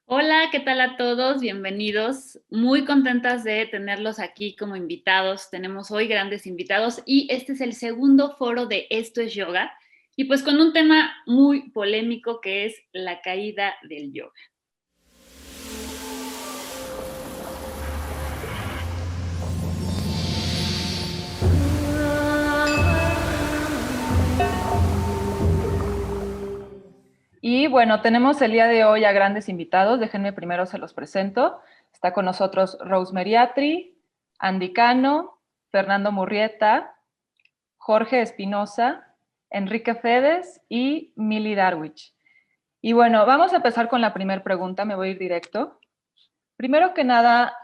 Hola, ¿qué tal a todos? Bienvenidos. Muy contentas de tenerlos aquí como invitados. Tenemos hoy grandes invitados y este es el segundo foro de Esto es Yoga y pues con un tema muy polémico que es la caída del yoga. Y bueno, tenemos el día de hoy a grandes invitados. Déjenme primero se los presento. Está con nosotros Rosemary Atri, Andy Cano, Fernando Murrieta, Jorge Espinosa, Enrique Fedes y Mili Darwich. Y bueno, vamos a empezar con la primera pregunta. Me voy a ir directo. Primero que nada,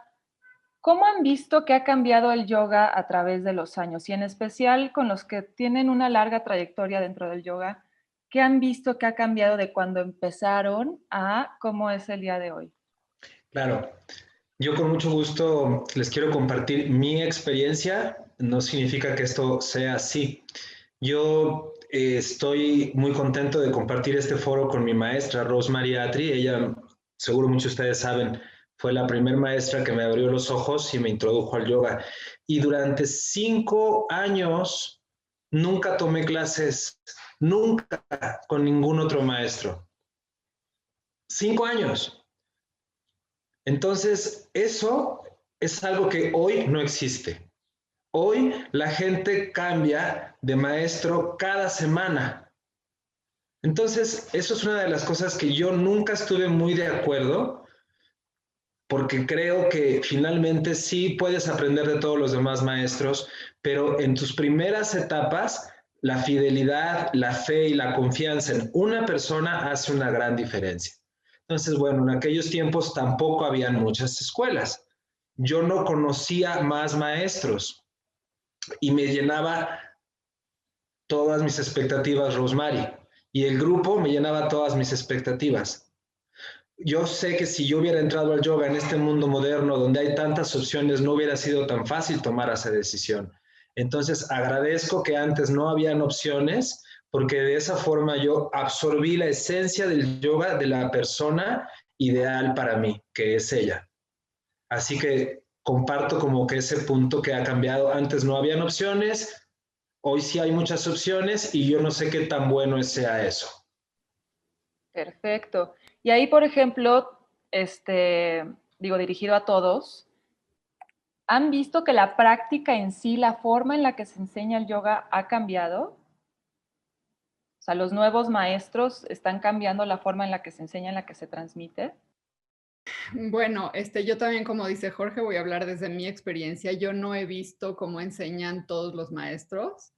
¿cómo han visto que ha cambiado el yoga a través de los años? Y en especial con los que tienen una larga trayectoria dentro del yoga, ¿qué han visto que ha cambiado de cuando empezaron a cómo es el día de hoy? Claro, yo con mucho gusto les quiero compartir mi experiencia. No significa que esto sea así. Yo estoy muy contento de compartir este foro con mi maestra, Rosemary Atri. Ella, seguro muchos de ustedes saben, fue la primera maestra que me abrió los ojos y me introdujo al yoga. Y durante 5 años nunca tomé clases, nunca con ningún otro maestro. 5 años. Entonces, eso es algo que hoy no existe. Hoy la gente cambia de maestro cada semana. Entonces, eso es una de las cosas que yo nunca estuve muy de acuerdo, porque creo que finalmente sí puedes aprender de todos los demás maestros, pero en tus primeras etapas, la fidelidad, la fe y la confianza en una persona hace una gran diferencia. Entonces, bueno, en aquellos tiempos tampoco habían muchas escuelas. Yo no conocía más maestros y me llenaba todas mis expectativas Rosemary, y el grupo me llenaba todas mis expectativas. Yo sé que si yo hubiera entrado al yoga en este mundo moderno donde hay tantas opciones, no hubiera sido tan fácil tomar esa decisión. Entonces, agradezco que antes no habían opciones, porque de esa forma yo absorbí la esencia del yoga de la persona ideal para mí, que es ella. Así que comparto como que ese punto que ha cambiado. Antes no habían opciones, hoy sí hay muchas opciones y yo no sé qué tan bueno sea eso. Perfecto. Y ahí, por ejemplo, dirigido a todos, ¿han visto que la práctica en sí, la forma en la que se enseña el yoga ha cambiado? O sea, los nuevos maestros están cambiando la forma en la que se enseña, en la que se transmite. Bueno, yo también, como dice Jorge, voy a hablar desde mi experiencia. Yo no he visto cómo enseñan todos los maestros,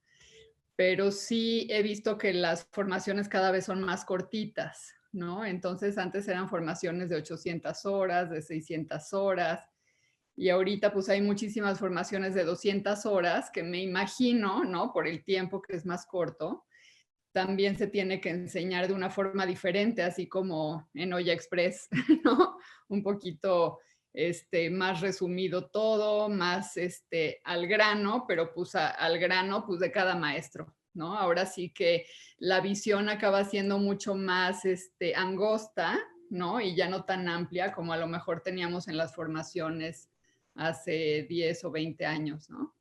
pero sí he visto que las formaciones cada vez son más cortitas, ¿no? Entonces, antes eran formaciones de 800 horas, de 600 horas, y ahorita pues hay muchísimas formaciones de 200 horas que me imagino, ¿no? Por el tiempo que es más corto, también se tiene que enseñar de una forma diferente, así como en Olla Express, ¿no? Un poquito más resumido todo, más al grano, pero pues al grano pues de cada maestro, ¿no? Ahora sí que la visión acaba siendo mucho más angosta, ¿no? Y ya no tan amplia como a lo mejor teníamos en las formaciones hace 10 o 20 años, ¿no?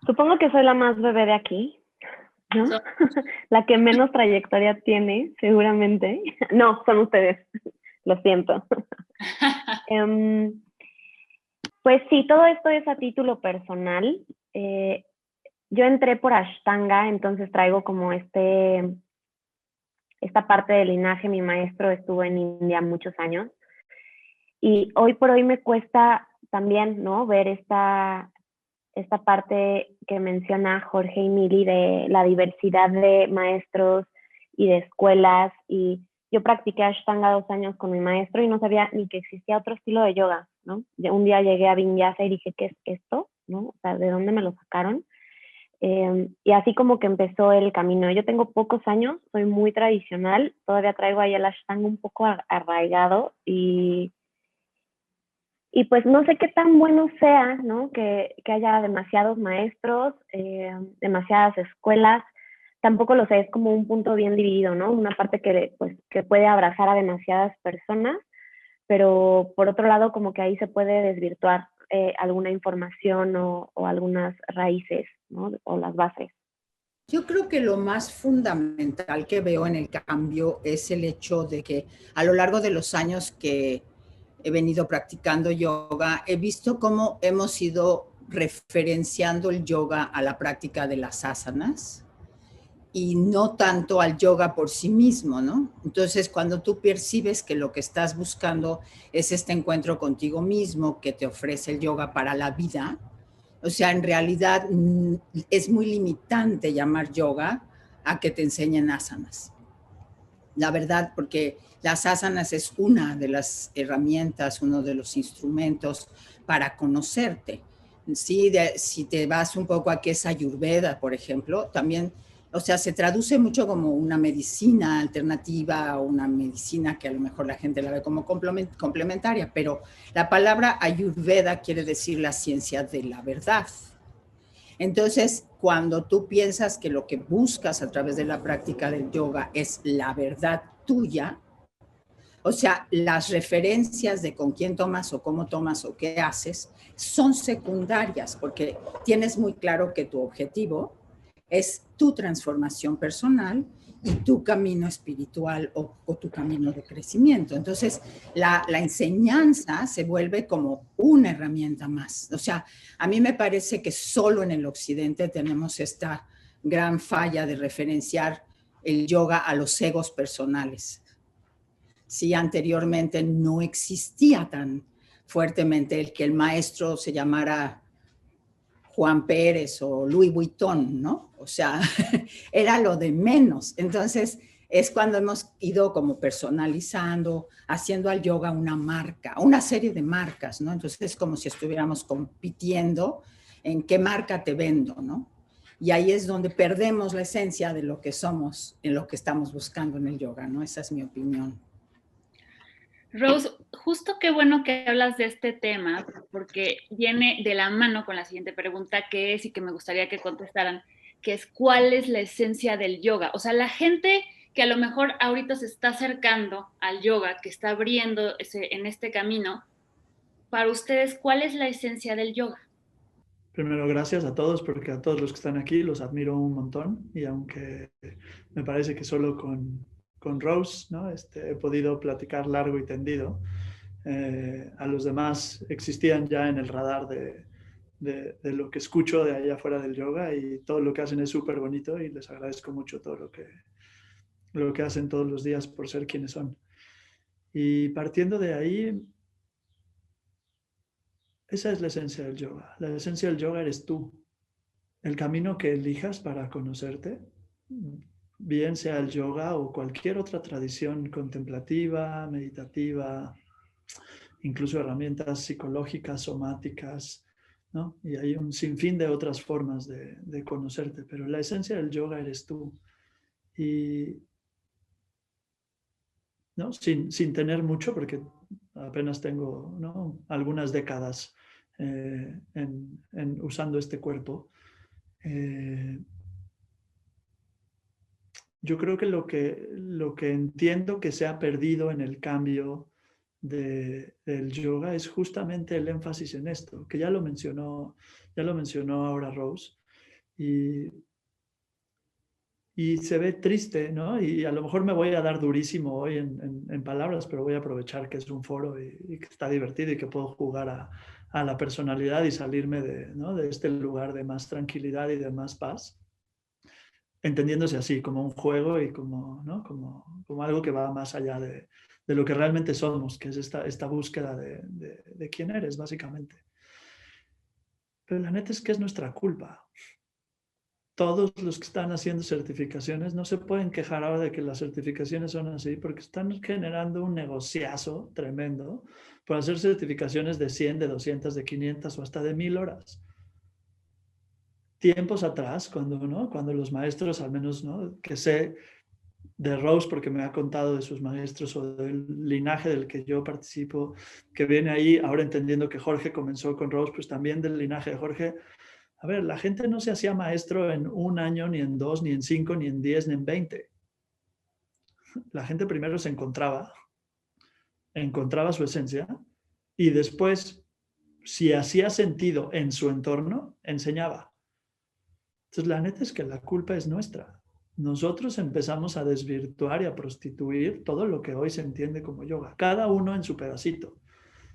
Supongo que soy la más bebé de aquí, ¿no? So, La que menos trayectoria tiene, seguramente. No, son ustedes. Lo siento. Pues sí, todo esto es a título personal. Yo entré por Ashtanga, entonces traigo como esta parte del linaje. Mi maestro estuvo en India muchos años y hoy por hoy me cuesta también, ¿no? Ver esta parte que menciona Jorge y Mili de la diversidad de maestros y de escuelas. Y yo practiqué Ashtanga 2 años con mi maestro y no sabía ni que existía otro estilo de yoga, ¿no? Un día llegué a Vinyasa y dije, ¿qué es esto? ¿No? O sea, ¿de dónde me lo sacaron? Y así como que empezó el camino. Yo tengo pocos años, soy muy tradicional, todavía traigo ahí el Ashtanga un poco arraigado y pues no sé qué tan bueno sea, ¿no? Que haya demasiados maestros, demasiadas escuelas. Tampoco lo sé, es como un punto bien dividido, ¿no? Una parte que, pues, que puede abrazar a demasiadas personas, pero por otro lado como que ahí se puede desvirtuar alguna información o algunas raíces, ¿no? O las bases. Yo creo que lo más fundamental que veo en el cambio es el hecho de que a lo largo de los años que he venido practicando yoga, he visto cómo hemos ido referenciando el yoga a la práctica de las asanas y no tanto al yoga por sí mismo, ¿no? Entonces, cuando tú percibes que lo que estás buscando es este encuentro contigo mismo que te ofrece el yoga para la vida, o sea, en realidad es muy limitante llamar yoga a que te enseñen asanas. La verdad, porque las asanas es una de las herramientas, uno de los instrumentos para conocerte. Sí, si te vas un poco a qué es Ayurveda, por ejemplo, también, o sea, se traduce mucho como una medicina alternativa o una medicina que a lo mejor la gente la ve como complementaria, pero la palabra Ayurveda quiere decir la ciencia de la verdad. Entonces, cuando tú piensas que lo que buscas a través de la práctica del yoga es la verdad tuya, o sea, las referencias de con quién tomas o cómo tomas o qué haces son secundarias porque tienes muy claro que tu objetivo es tu transformación personal y tu camino espiritual o tu camino de crecimiento. Entonces, la enseñanza se vuelve como una herramienta más. O sea, a mí me parece que solo en el occidente tenemos esta gran falla de referenciar el yoga a los egos personales. Sí, anteriormente no existía tan fuertemente el que el maestro se llamara Juan Pérez o Louis Vuitton, ¿no? O sea, era lo de menos. Entonces, es cuando hemos ido como personalizando, haciendo al yoga una marca, una serie de marcas, ¿no? Entonces, es como si estuviéramos compitiendo en qué marca te vendo, ¿no? Y ahí es donde perdemos la esencia de lo que somos, en lo que estamos buscando en el yoga, ¿no? Esa es mi opinión. Rose, justo qué bueno que hablas de este tema, porque viene de la mano con la siguiente pregunta, que es y que me gustaría que contestaran, que es ¿cuál es la esencia del yoga? O sea, la gente que a lo mejor ahorita se está acercando al yoga, que está abriendo en este camino, para ustedes, ¿cuál es la esencia del yoga? Primero, gracias a todos, porque a todos los que están aquí los admiro un montón y aunque me parece que solo con Rose, ¿no? He podido platicar largo y tendido, a los demás existían ya en el radar de lo que escucho de allá afuera del yoga y todo lo que hacen es súper bonito y les agradezco mucho todo lo que hacen todos los días por ser quienes son. Y partiendo de ahí, esa es la esencia del yoga. La esencia del yoga eres tú. El camino que elijas para conocerte, bien sea el yoga o cualquier otra tradición contemplativa, meditativa, incluso herramientas psicológicas, somáticas, ¿no? Y hay un sinfín de otras formas de conocerte, pero la esencia del yoga eres tú. Y ¿no? Sin tener mucho, porque apenas tengo, ¿no? algunas décadas usando este cuerpo. Yo creo que lo que entiendo que se ha perdido en el cambio del yoga es justamente el énfasis en esto, que ya lo mencionó ahora Rose, y se ve triste, ¿no? Y a lo mejor me voy a dar durísimo hoy en palabras, pero voy a aprovechar que es un foro y que está divertido y que puedo jugar a la personalidad y salirme ¿no? de este lugar de más tranquilidad y de más paz, entendiéndose así, como un juego y como, ¿no? como algo que va más allá de lo que realmente somos, que es esta búsqueda de quién eres, básicamente. Pero la neta es que es nuestra culpa. Todos los que están haciendo certificaciones no se pueden quejar ahora de que las certificaciones son así, porque están generando un negociazo tremendo por hacer certificaciones de 100, de 200, de 500 o hasta de 1000 horas. Tiempos atrás, cuando los maestros, al menos, ¿no? que sé de Rose, porque me ha contado de sus maestros o del linaje del que yo participo, que viene ahí, ahora entendiendo que Jorge comenzó con Rose, pues también del linaje de Jorge. A ver, la gente no se hacía maestro en 1 año, ni en 2, ni en 5, ni en 10, ni en 20. La gente primero se encontraba encontraba su esencia y después, si hacía sentido en su entorno, enseñaba. Entonces, la neta es que la culpa es nuestra. Nosotros empezamos a desvirtuar y a prostituir todo lo que hoy se entiende como yoga, cada uno en su pedacito,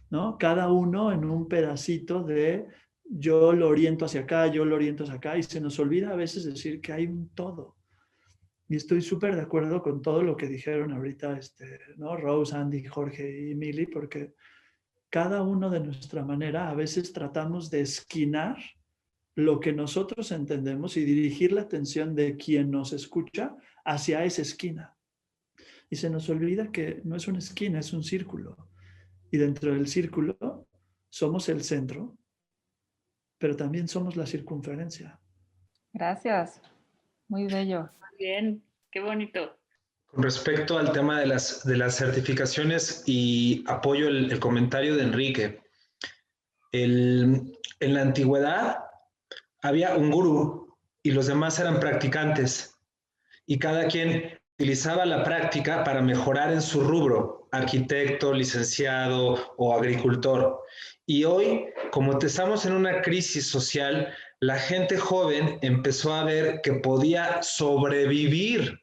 ¿no? Cada uno en un pedacito de yo lo oriento hacia acá, yo lo oriento hacia acá, y se nos olvida a veces decir que hay un todo. Y estoy súper de acuerdo con todo lo que dijeron ahorita, ¿no? Rose, Andy, Jorge y Mili, porque cada uno de nuestra manera a veces tratamos de esquinar lo que nosotros entendemos y dirigir la atención de quien nos escucha hacia esa esquina. Y se nos olvida que no es una esquina, es un círculo. Y dentro del círculo somos el centro, pero también somos la circunferencia. Gracias. Muy bello. Bien, qué bonito. Con respecto al tema de las certificaciones, y apoyo el comentario de Enrique, en la antigüedad había un gurú y los demás eran practicantes, y cada quien utilizaba la práctica para mejorar en su rubro, arquitecto, licenciado o agricultor. Y hoy, como estamos en una crisis social, la gente joven empezó a ver que podía sobrevivir.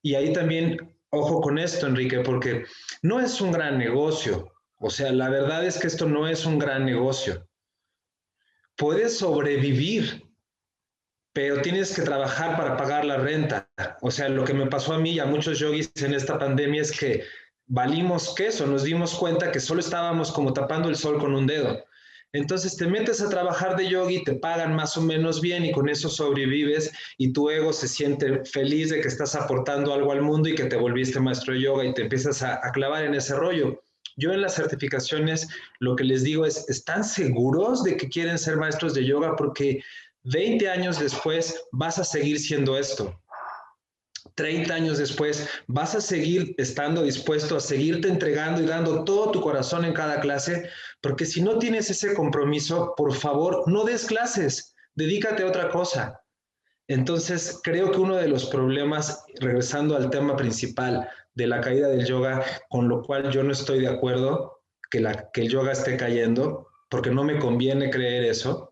Y ahí también, ojo con esto, Enrique, porque no es un gran negocio. O sea, la verdad es que esto no es un gran negocio. Puedes sobrevivir, pero tienes que trabajar para pagar la renta. O sea, lo que me pasó a mí y a muchos yogis en esta pandemia es que valimos queso, nos dimos cuenta que solo estábamos como tapando el sol con un dedo. Entonces te metes a trabajar de yogi, te pagan más o menos bien y con eso sobrevives y tu ego se siente feliz de que estás aportando algo al mundo y que te volviste maestro de yoga y te empiezas a clavar en ese rollo. Yo en las certificaciones lo que les digo es, ¿están seguros de que quieren ser maestros de yoga? Porque 20 años después vas a seguir siendo esto. 30 años después vas a seguir estando dispuesto a seguirte entregando y dando todo tu corazón en cada clase, porque si no tienes ese compromiso, por favor, no des clases, dedícate a otra cosa. Entonces, creo que uno de los problemas, regresando al tema principal de la caída del yoga, con lo cual yo no estoy de acuerdo que el yoga esté cayendo, porque no me conviene creer eso,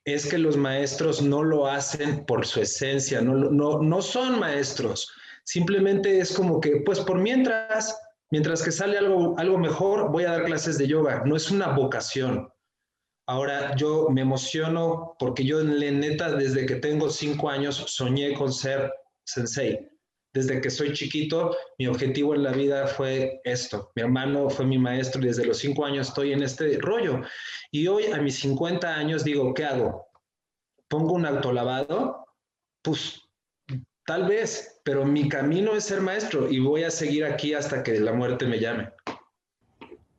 es que los maestros no lo hacen por su esencia, no son maestros. Simplemente es como que, pues por mientras que sale algo mejor, voy a dar clases de yoga. No es una vocación. Ahora, yo me emociono porque yo, neta, desde que tengo 5 años, soñé con ser sensei. Desde que soy chiquito, mi objetivo en la vida fue esto. Mi hermano fue mi maestro y desde los 5 años estoy en este rollo. Y hoy, a mis 50 años, digo, ¿qué hago? ¿Pongo un autolavado? Pues tal vez, pero mi camino es ser maestro y voy a seguir aquí hasta que la muerte me llame.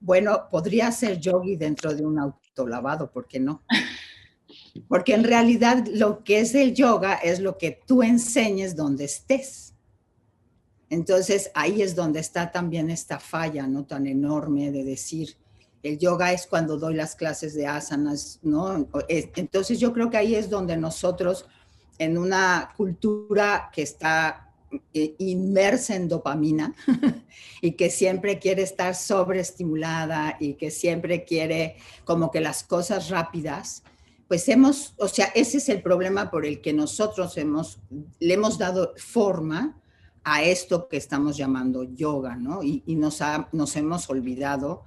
Bueno, podría ser yogi dentro de un autolavado, ¿por qué no? Porque en realidad lo que es el yoga es lo que tú enseñes donde estés. Entonces ahí es donde está también esta falla, ¿no? Tan enorme de decir, el yoga es cuando doy las clases de asanas, ¿no? Entonces yo creo que ahí es donde nosotros, en una cultura que está inmersa en dopamina y que siempre quiere estar sobreestimulada y que siempre quiere como que las cosas rápidas, pues o sea, ese es el problema por el que nosotros le hemos dado forma a esto que estamos llamando yoga, ¿no? Y nos hemos olvidado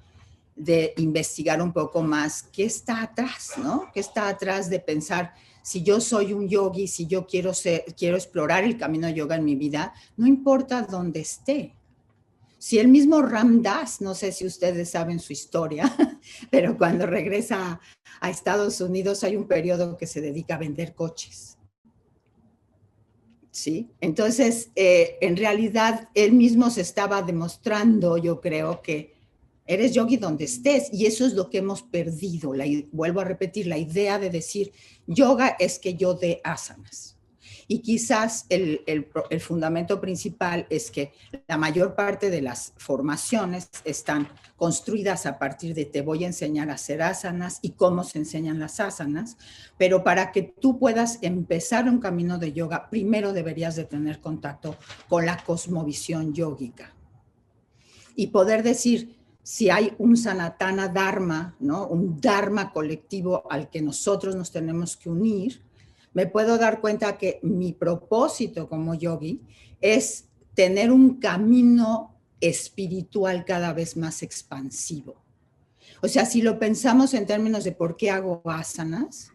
de investigar un poco más qué está atrás, ¿no? ¿Qué está atrás de pensar, si yo soy un yogi, si yo quiero explorar el camino de yoga en mi vida, no importa dónde esté. Si el mismo Ram Dass, no sé si ustedes saben su historia, pero cuando regresa a Estados Unidos hay un periodo que se dedica a vender coches. ¿Sí? Entonces, en realidad, él mismo se estaba demostrando, yo creo, que eres yogi donde estés, y eso es lo que hemos perdido. Vuelvo a repetir, la idea de decir, yoga es que yo dé asanas. Y quizás el fundamento principal es que la mayor parte de las formaciones están construidas a partir de te voy a enseñar a hacer asanas y cómo se enseñan las asanas, pero para que tú puedas empezar un camino de yoga, primero deberías de tener contacto con la cosmovisión yógica y poder decir, si hay un Sanatana Dharma, ¿no? Un Dharma colectivo al que nosotros nos tenemos que unir, me puedo dar cuenta que mi propósito como yogi es tener un camino espiritual cada vez más expansivo. O sea, si lo pensamos en términos de por qué hago asanas,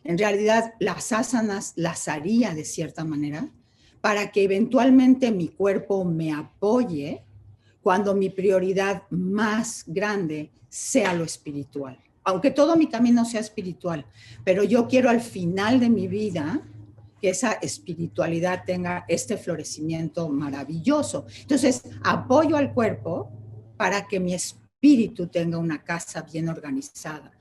en realidad las asanas las haría de cierta manera para que eventualmente mi cuerpo me apoye cuando mi prioridad más grande sea lo espiritual. Aunque todo mi camino sea espiritual, pero yo quiero al final de mi vida que esa espiritualidad tenga este florecimiento maravilloso. Entonces, apoyo al cuerpo para que mi espíritu tenga una casa bien organizada.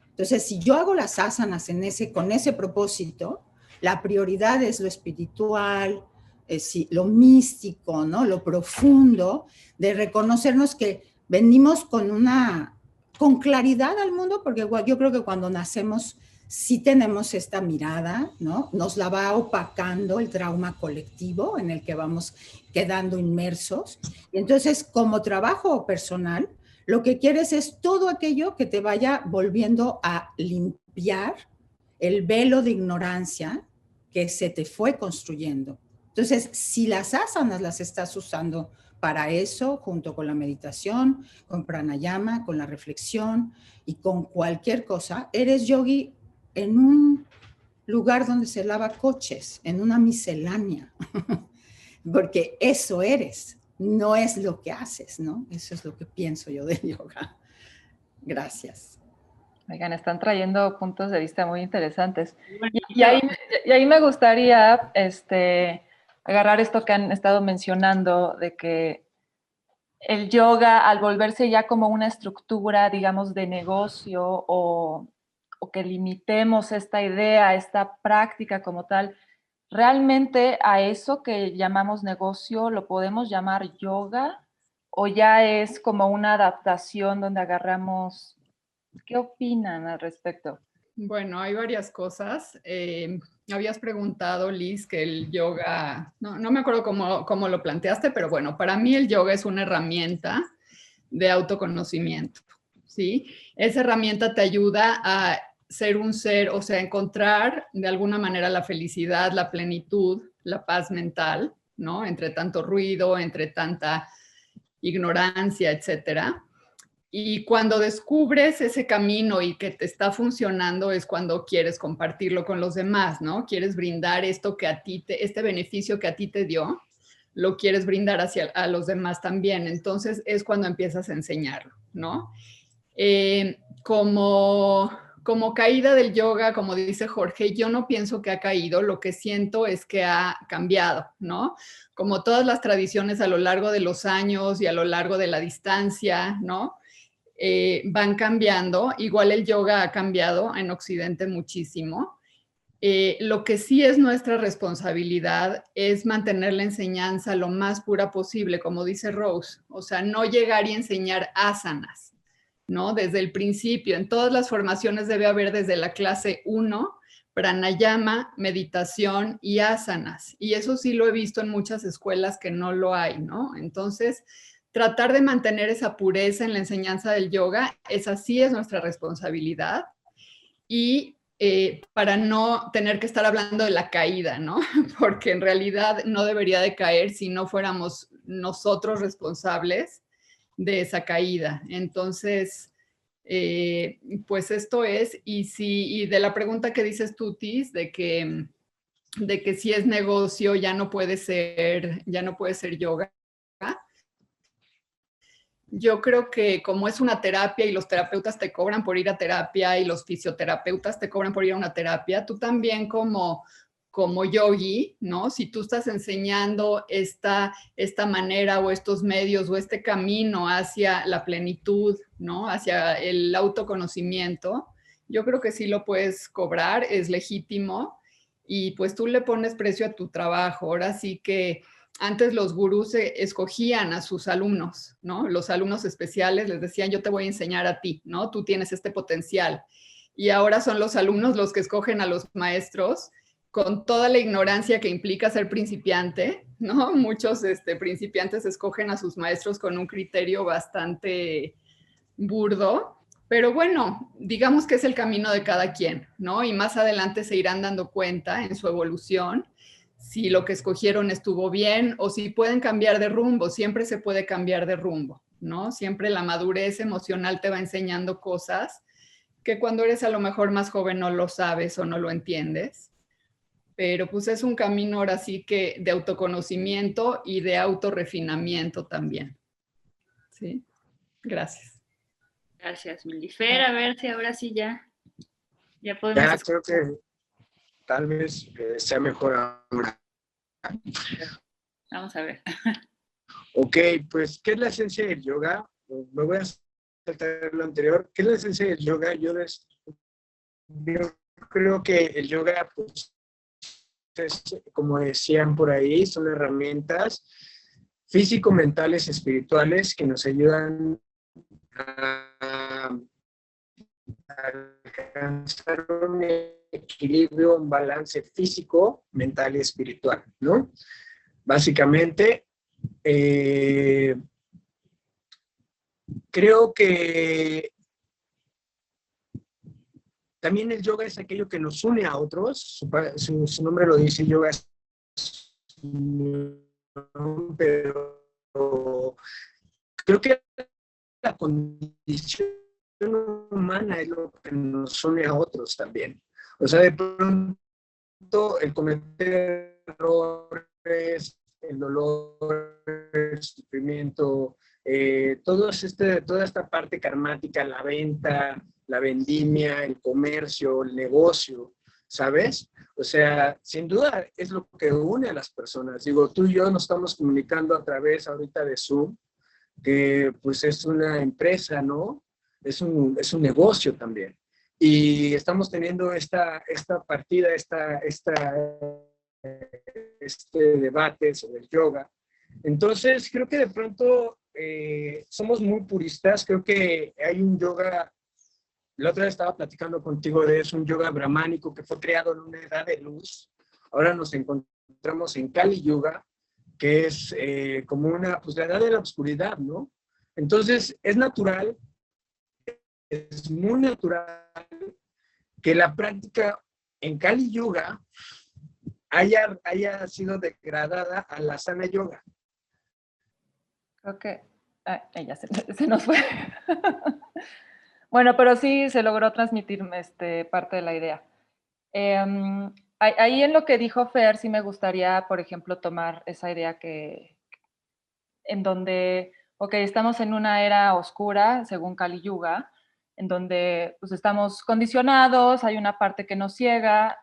Entonces, si yo hago las asanas con ese propósito, la prioridad es lo espiritual, lo místico, ¿no? Lo profundo, de reconocernos que venimos con claridad al mundo, porque yo creo que cuando nacemos sí tenemos esta mirada, ¿no? Nos la va opacando el trauma colectivo en el que vamos quedando inmersos. Y entonces, como trabajo personal, lo que quieres es todo aquello que te vaya volviendo a limpiar el velo de ignorancia que se te fue construyendo. Entonces, si las asanas las estás usando para eso, junto con la meditación, con pranayama, con la reflexión y con cualquier cosa, eres yogi en un lugar donde se lava coches, en una miscelánea, porque eso eres. No es lo que haces, ¿no? Eso es lo que pienso yo del yoga. Gracias. Oigan, están trayendo puntos de vista muy interesantes. Y ahí me gustaría agarrar esto que han estado mencionando, de que el yoga, al volverse ya como una estructura, digamos, de negocio o que limitemos esta idea, esta práctica como tal, ¿realmente a eso que llamamos negocio lo podemos llamar yoga? ¿O ya es como una adaptación donde agarramos? ¿Qué opinan al respecto? Bueno, hay varias cosas. Habías preguntado, Liz, que el yoga, no me acuerdo cómo lo planteaste, pero bueno, para mí el yoga es una herramienta de autoconocimiento, ¿sí? Esa herramienta te ayuda a ser un ser, o sea, encontrar de alguna manera la felicidad, la plenitud, la paz mental, ¿no? Entre tanto ruido, entre tanta ignorancia, etcétera. Y cuando descubres ese camino y que te está funcionando es cuando quieres compartirlo con los demás, ¿no? Quieres brindar esto que este beneficio que a ti te dio, lo quieres brindar a los demás también. Entonces es cuando empiezas a enseñarlo, ¿no? Como caída del yoga, como dice Jorge, yo no pienso que ha caído, lo que siento es que ha cambiado, ¿no? Como todas las tradiciones a lo largo de los años y a lo largo de la distancia, ¿no? Van cambiando. Igual el yoga ha cambiado en Occidente muchísimo. Lo que sí es nuestra responsabilidad es mantener la enseñanza lo más pura posible, como dice Rose. O sea, no llegar y enseñar asanas, ¿no? Desde el principio, en todas las formaciones debe haber desde la clase 1, pranayama, meditación y asanas. Y eso sí lo he visto en muchas escuelas que no lo hay, ¿no? Entonces, tratar de mantener esa pureza en la enseñanza del yoga, esa sí es nuestra responsabilidad. Y para no tener que estar hablando de la caída, ¿no? Porque en realidad no debería de caer si no fuéramos nosotros responsables de esa caída. Entonces, pues esto es, y de la pregunta que dices tú, Tis, de que si es negocio ya no puede ser yoga. Yo creo que como es una terapia y los terapeutas te cobran por ir a terapia y los fisioterapeutas te cobran por ir a una terapia, tú también como yogi, ¿no? Si tú estás enseñando esta manera o estos medios o este camino hacia la plenitud, ¿no? Hacia el autoconocimiento, yo creo que sí lo puedes cobrar, es legítimo y pues tú le pones precio a tu trabajo. Ahora sí que antes los gurús escogían a sus alumnos, ¿no? Los alumnos especiales les decían, yo te voy a enseñar a ti, ¿no? Tú tienes este potencial. Y ahora son los alumnos los que escogen a los maestros con toda la ignorancia que implica ser principiante, ¿no? Muchos principiantes escogen a sus maestros con un criterio bastante burdo, pero bueno, digamos que es el camino de cada quien, ¿no? Y más adelante se irán dando cuenta en su evolución si lo que escogieron estuvo bien o si pueden cambiar de rumbo. Siempre se puede cambiar de rumbo, ¿no? Siempre la madurez emocional te va enseñando cosas que cuando eres a lo mejor más joven no lo sabes o no lo entiendes. Pero pues es un camino ahora sí que de autoconocimiento y de autorrefinamiento también. ¿Sí? Gracias. Gracias, Milifer. A ver si ahora sí ya podemos Ya escuchar. creo que tal vez sea mejor ahora. Vamos a ver. Ok, pues, ¿qué es la esencia del yoga? Me voy a saltar lo anterior. ¿Qué es la esencia del yoga? Yo creo que el yoga, pues, como decían por ahí, son herramientas físico-mentales, espirituales que nos ayudan a alcanzar un equilibrio, un balance físico, mental y espiritual, ¿no? Básicamente, creo que también el yoga es aquello que nos une a otros. Su nombre lo dice, yoga es, pero creo que la condición humana es lo que nos une a otros también. O sea, de pronto el cometer errores, el dolor, el sufrimiento, toda esta parte karmática, la venta, la vendimia, el comercio, el negocio, ¿sabes? O sea, sin duda es lo que une a las personas. Digo, tú y yo nos estamos comunicando a través ahorita de Zoom, que pues es una empresa, ¿no? Es un negocio también. Y estamos teniendo esta partida, este debate sobre el yoga. Entonces, creo que de pronto somos muy puristas. Creo que hay un yoga, la otra vez estaba platicando contigo de eso, un yoga brahmánico que fue creado en una edad de luz. Ahora nos encontramos en Kali Yuga, que es como pues la edad de la oscuridad, ¿no? Entonces, es natural, es muy natural que la práctica en Kali Yuga haya sido degradada a la Sana Yoga. Creo que ella se nos fue. Bueno, pero sí se logró transmitir parte de la idea. Ahí en lo que dijo Fer, sí me gustaría, por ejemplo, tomar esa idea en donde, ok, estamos en una era oscura, según Kali Yuga, en donde pues, estamos condicionados, hay una parte que nos ciega.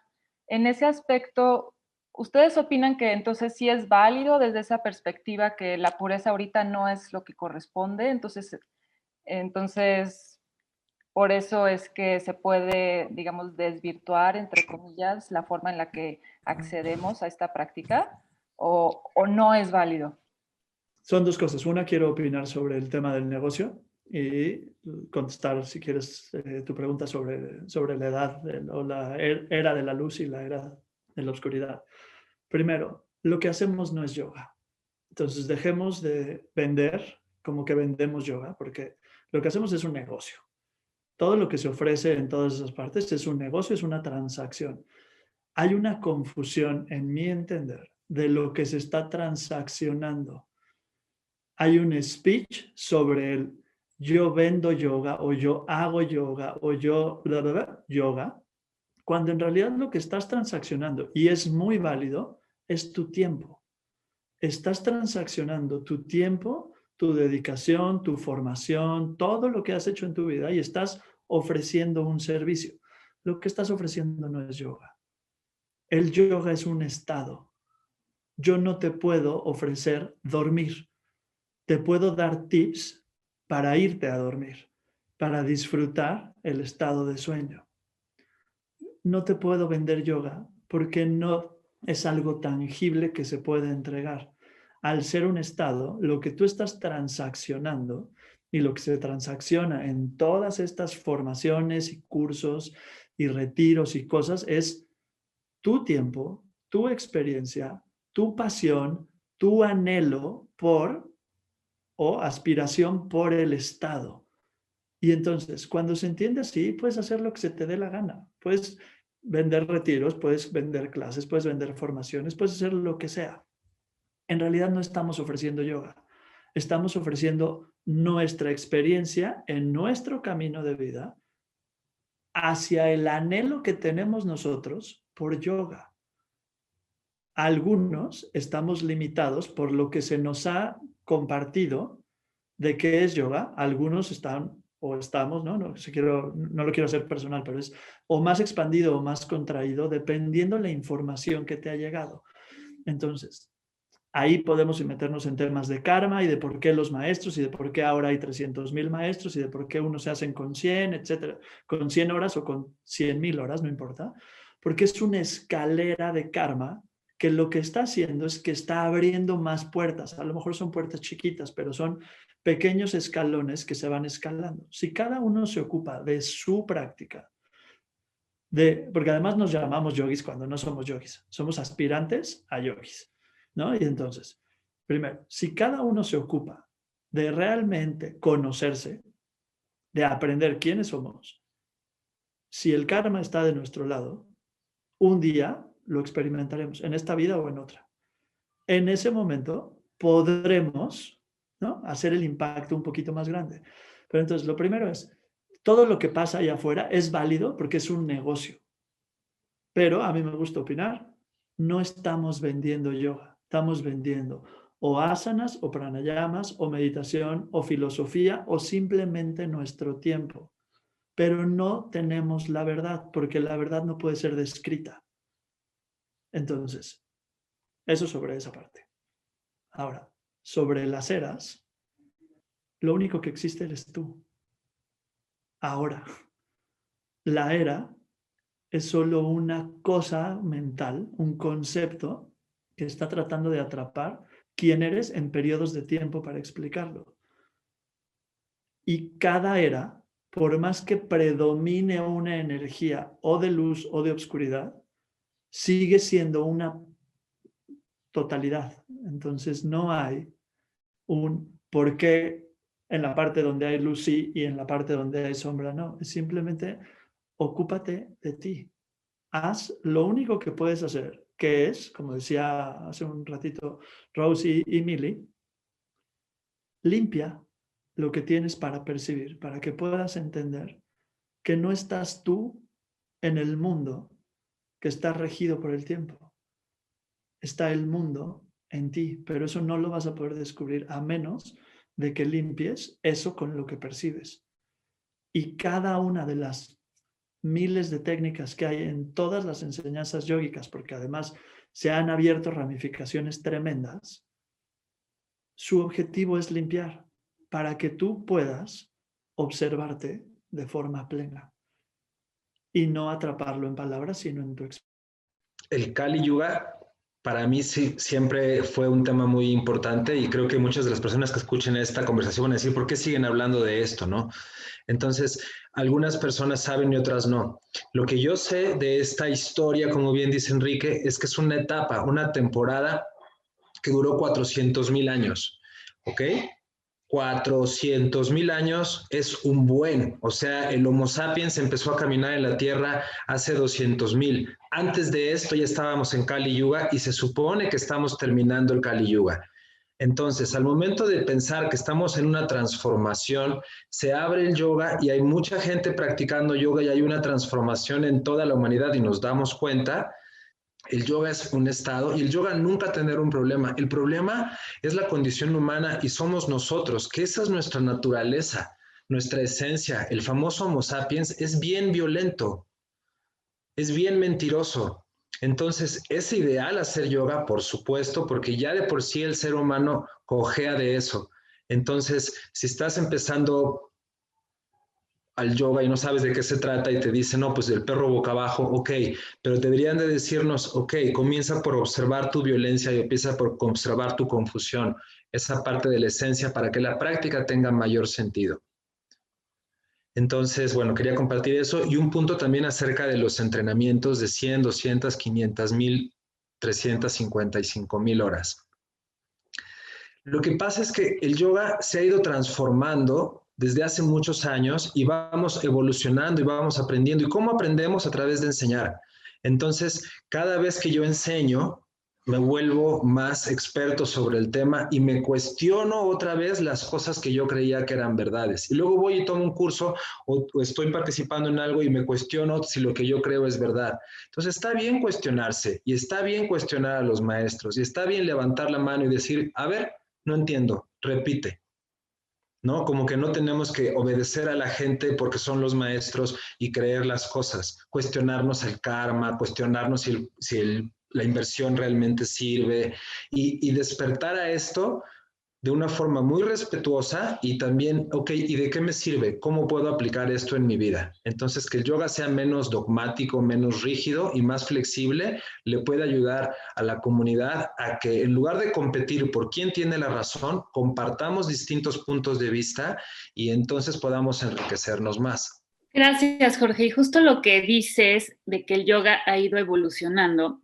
En ese aspecto, ¿ustedes opinan que entonces sí es válido desde esa perspectiva que la pureza ahorita no es lo que corresponde? Entonces, por eso es que se puede, digamos, desvirtuar, entre comillas, la forma en la que accedemos a esta práctica, o no es válido. Son dos cosas. Una, quiero opinar sobre el tema del negocio y contestar, si quieres, tu pregunta sobre la edad o la era de la luz y la era de la oscuridad. Primero, lo que hacemos no es yoga. Entonces, dejemos de vender como que vendemos yoga, porque lo que hacemos es un negocio. Todo lo que se ofrece en todas esas partes es un negocio, es una transacción. Hay una confusión, en mi entender, de lo que se está transaccionando. Hay un speech sobre el yo vendo yoga o yo hago yoga o yo bla, bla, bla, yoga, cuando en realidad lo que estás transaccionando, y es muy válido, es tu tiempo. Estás transaccionando tu tiempo, tu dedicación, tu formación, todo lo que has hecho en tu vida y estás ofreciendo un servicio. Lo que estás ofreciendo no es yoga. El yoga es un estado. Yo no te puedo ofrecer dormir. Te puedo dar tips para irte a dormir, para disfrutar el estado de sueño. No te puedo vender yoga porque no es algo tangible que se puede entregar. Al ser un estado, lo que tú estás transaccionando y lo que se transacciona en todas estas formaciones y cursos y retiros y cosas es tu tiempo, tu experiencia, tu pasión, tu anhelo por o aspiración por el estado. Y entonces, cuando se entiende así, puedes hacer lo que se te dé la gana. Puedes vender retiros, puedes vender clases, puedes vender formaciones, puedes hacer lo que sea. En realidad no estamos ofreciendo yoga. Estamos ofreciendo nuestra experiencia en nuestro camino de vida hacia el anhelo que tenemos nosotros por yoga. Algunos estamos limitados por lo que se nos ha compartido de qué es yoga. Algunos están o estamos, no lo quiero hacer personal, pero es o más expandido o más contraído dependiendo la información que te ha llegado. Entonces, ahí podemos meternos en temas de karma y de por qué los maestros y de por qué ahora hay 300,000 maestros y de por qué unos se hacen con 100, etcétera, con 100 horas o con 100,000 horas, no importa, porque es una escalera de karma que lo que está haciendo es que está abriendo más puertas. A lo mejor son puertas chiquitas, pero son pequeños escalones que se van escalando. Si cada uno se ocupa de su práctica, porque además nos llamamos yogis cuando no somos yogis, somos aspirantes a yogis, ¿no? Y entonces, primero, si cada uno se ocupa de realmente conocerse, de aprender quiénes somos, si el karma está de nuestro lado, un día lo experimentaremos, en esta vida o en otra. En ese momento podremos, ¿no?, hacer el impacto un poquito más grande. Pero entonces, lo primero es, todo lo que pasa allá afuera es válido porque es un negocio. Pero a mí me gusta opinar, no estamos vendiendo yoga, estamos vendiendo o asanas, o pranayamas, o meditación, o filosofía, o simplemente nuestro tiempo. Pero no tenemos la verdad, porque la verdad no puede ser descrita. Entonces, eso sobre esa parte. Ahora, sobre las eras, lo único que existe eres tú. Ahora, la era es solo una cosa mental, un concepto que está tratando de atrapar quién eres en periodos de tiempo para explicarlo. Y cada era, por más que predomine una energía o de luz o de oscuridad, sigue siendo una totalidad. Entonces no hay un por qué en la parte donde hay luz sí y en la parte donde hay sombra no. Es simplemente ocúpate de ti. Haz lo único que puedes hacer, que es, como decía hace un ratito Rose y Millie, limpia lo que tienes para percibir, para que puedas entender que no estás tú en el mundo que está regido por el tiempo. Está el mundo en ti, pero eso no lo vas a poder descubrir a menos de que limpies eso con lo que percibes. Y cada una de las miles de técnicas que hay en todas las enseñanzas yógicas, porque además se han abierto ramificaciones tremendas, su objetivo es limpiar para que tú puedas observarte de forma plena y no atraparlo en palabras, sino en tu experiencia. El Kali Yuga para mí sí, siempre fue un tema muy importante y creo que muchas de las personas que escuchen esta conversación van a decir, ¿por qué siguen hablando de esto, no? Entonces, algunas personas saben y otras no. Lo que yo sé de esta historia, como bien dice Enrique, es que es una etapa, una temporada que duró 400,000 años, ¿ok? 400,000 años es un buen, o sea, el Homo sapiens empezó a caminar en la Tierra hace 200,000. Antes de esto ya estábamos en Kali Yuga y se supone que estamos terminando el Kali Yuga. Entonces, al momento de pensar que estamos en una transformación, se abre el yoga y hay mucha gente practicando yoga y hay una transformación en toda la humanidad y nos damos cuenta. El yoga es un estado y el yoga nunca tendrá un problema. El problema es la condición humana y somos nosotros, que esa es nuestra naturaleza, nuestra esencia. El famoso Homo sapiens es bien violento, es bien mentiroso. Entonces, ¿es ideal hacer yoga? Por supuesto, porque ya de por sí el ser humano cojea de eso. Entonces, si estás empezando al yoga y no sabes de qué se trata y te dicen, no, pues el perro boca abajo, ok, pero deberían de decirnos, ok, comienza por observar tu violencia y empieza por observar tu confusión, esa parte de la esencia para que la práctica tenga mayor sentido. Entonces, bueno, quería compartir eso y un punto también acerca de los entrenamientos de 100, 200, 500 mil, 355 mil horas. Lo que pasa es que el yoga se ha ido transformando desde hace muchos años y vamos evolucionando y vamos aprendiendo. ¿Y cómo aprendemos? A través de enseñar. Entonces, cada vez que yo enseño, me vuelvo más experto sobre el tema y me cuestiono otra vez las cosas que yo creía que eran verdades. Y luego voy y tomo un curso o estoy participando en algo y me cuestiono si lo que yo creo es verdad. Entonces está bien cuestionarse y está bien cuestionar a los maestros y está bien levantar la mano y decir, a ver, no entiendo, repite. ¿No? Como que no tenemos que obedecer a la gente porque son los maestros y creer las cosas, cuestionarnos el karma, cuestionarnos si la inversión realmente sirve y despertar a esto de una forma muy respetuosa y también, ok, ¿y de qué me sirve? ¿Cómo puedo aplicar esto en mi vida? Entonces, que el yoga sea menos dogmático, menos rígido y más flexible, le puede ayudar a la comunidad a que en lugar de competir por quién tiene la razón, compartamos distintos puntos de vista y entonces podamos enriquecernos más. Gracias, Jorge. Y justo lo que dices de que el yoga ha ido evolucionando,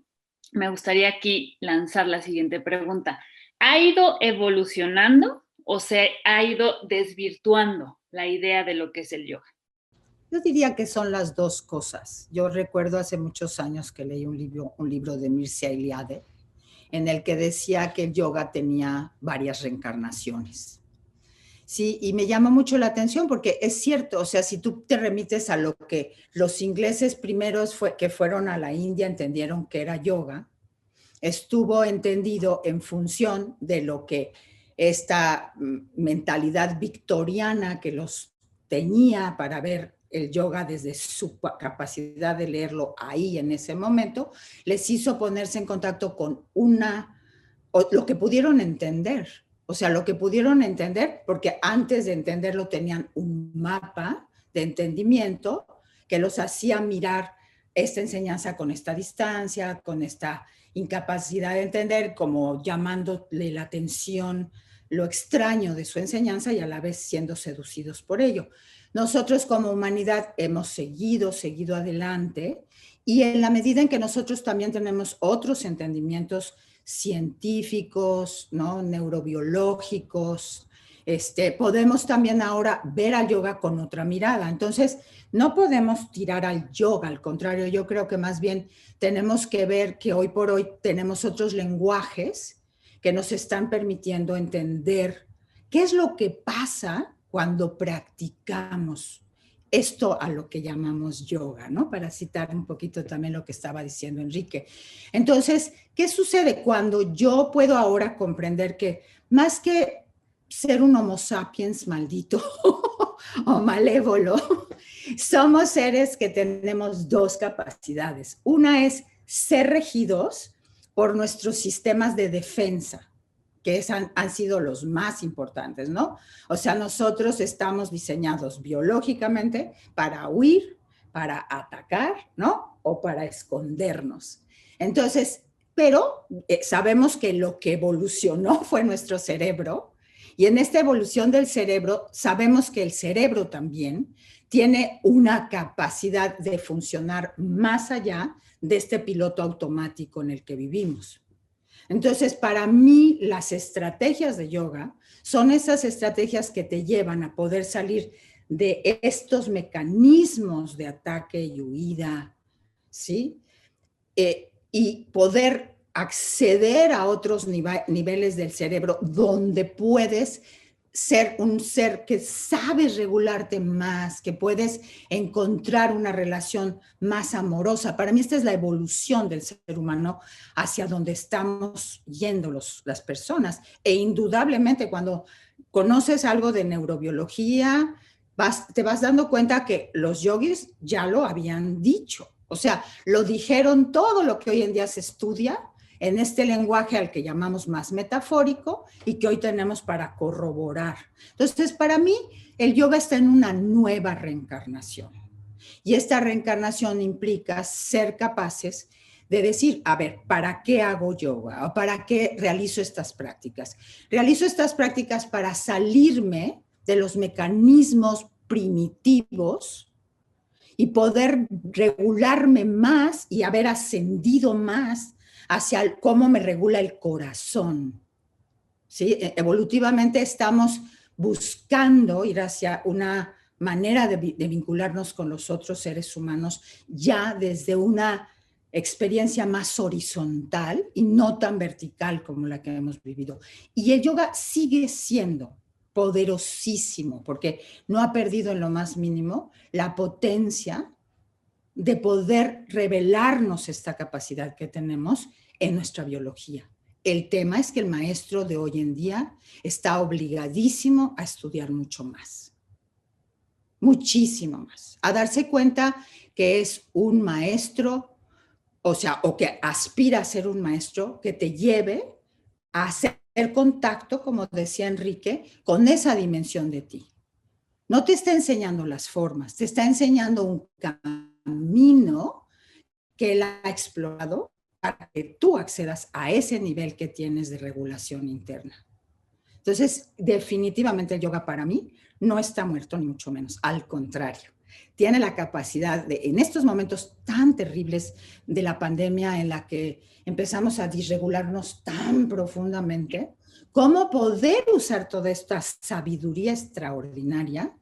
me gustaría aquí lanzar la siguiente pregunta. ¿Ha ido evolucionando o se ha ido desvirtuando la idea de lo que es el yoga? Yo diría que son las dos cosas. Yo recuerdo hace muchos años que leí un libro de Mircea Eliade, en el que decía que el yoga tenía varias reencarnaciones. Sí, y me llama mucho la atención porque es cierto, o sea, si tú te remites a lo que los ingleses primeros que fueron a la India entendieron que era yoga, estuvo entendido en función de lo que esta mentalidad victoriana que los tenía para ver el yoga desde su capacidad de leerlo ahí en ese momento, les hizo ponerse en contacto con lo que pudieron entender. O sea, lo que pudieron entender, porque antes de entenderlo tenían un mapa de entendimiento que los hacía mirar esta enseñanza con esta distancia, con esta incapacidad de entender, como llamándole la atención lo extraño de su enseñanza y a la vez siendo seducidos por ello. Nosotros como humanidad hemos seguido adelante y en la medida en que nosotros también tenemos otros entendimientos científicos, ¿no? Neurobiológicos, podemos también ahora ver al yoga con otra mirada. Entonces, no podemos tirar al yoga, al contrario, yo creo que más bien tenemos que ver que hoy por hoy tenemos otros lenguajes que nos están permitiendo entender qué es lo que pasa cuando practicamos esto a lo que llamamos yoga, ¿no? Para citar un poquito también lo que estaba diciendo Enrique. Entonces, ¿qué sucede cuando yo puedo ahora comprender que más que ser un homo sapiens maldito o malévolo, somos seres que tenemos dos capacidades? Una es ser regidos por nuestros sistemas de defensa, que han sido los más importantes, ¿no? O sea, nosotros estamos diseñados biológicamente para huir, para atacar, ¿no? O para escondernos. Entonces, pero sabemos que lo que evolucionó fue nuestro cerebro, y en esta evolución del cerebro sabemos que el cerebro también tiene una capacidad de funcionar más allá de este piloto automático en el que vivimos. Entonces, para mí, las estrategias de yoga son esas estrategias que te llevan a poder salir de estos mecanismos de ataque y huida, ¿sí? Y poder acceder a otros niveles del cerebro donde puedes ser un ser que sabes regularte más, que puedes encontrar una relación más amorosa. Para mí esta es la evolución del ser humano hacia donde estamos yendo las personas. E indudablemente cuando conoces algo de neurobiología, te vas dando cuenta que los yogis ya lo habían dicho. O sea, lo dijeron todo lo que hoy en día se estudia en este lenguaje al que llamamos más metafórico y que hoy tenemos para corroborar. Entonces, para mí, el yoga está en una nueva reencarnación. Y esta reencarnación implica ser capaces de decir, a ver, ¿para qué hago yoga? ¿O para qué realizo estas prácticas? Realizo estas prácticas para salirme de los mecanismos primitivos y poder regularme más y haber ascendido más hacia cómo me regula el corazón. ¿Sí? Evolutivamente estamos buscando ir hacia una manera de vincularnos con los otros seres humanos ya desde una experiencia más horizontal y no tan vertical como la que hemos vivido. Y el yoga sigue siendo poderosísimo porque no ha perdido en lo más mínimo la potencia de poder revelarnos esta capacidad que tenemos en nuestra biología. El tema es que el maestro de hoy en día está obligadísimo a estudiar mucho más, muchísimo más, a darse cuenta que es un maestro, o sea, o que aspira a ser un maestro que te lleve a hacer contacto, como decía Enrique, con esa dimensión de ti. No te está enseñando las formas, te está enseñando un camino que él ha explorado para que tú accedas a ese nivel que tienes de regulación interna. Entonces, definitivamente el yoga para mí no está muerto, ni mucho menos. Al contrario, tiene la capacidad de, en estos momentos tan terribles de la pandemia en la que empezamos a disregularnos tan profundamente, cómo poder usar toda esta sabiduría extraordinaria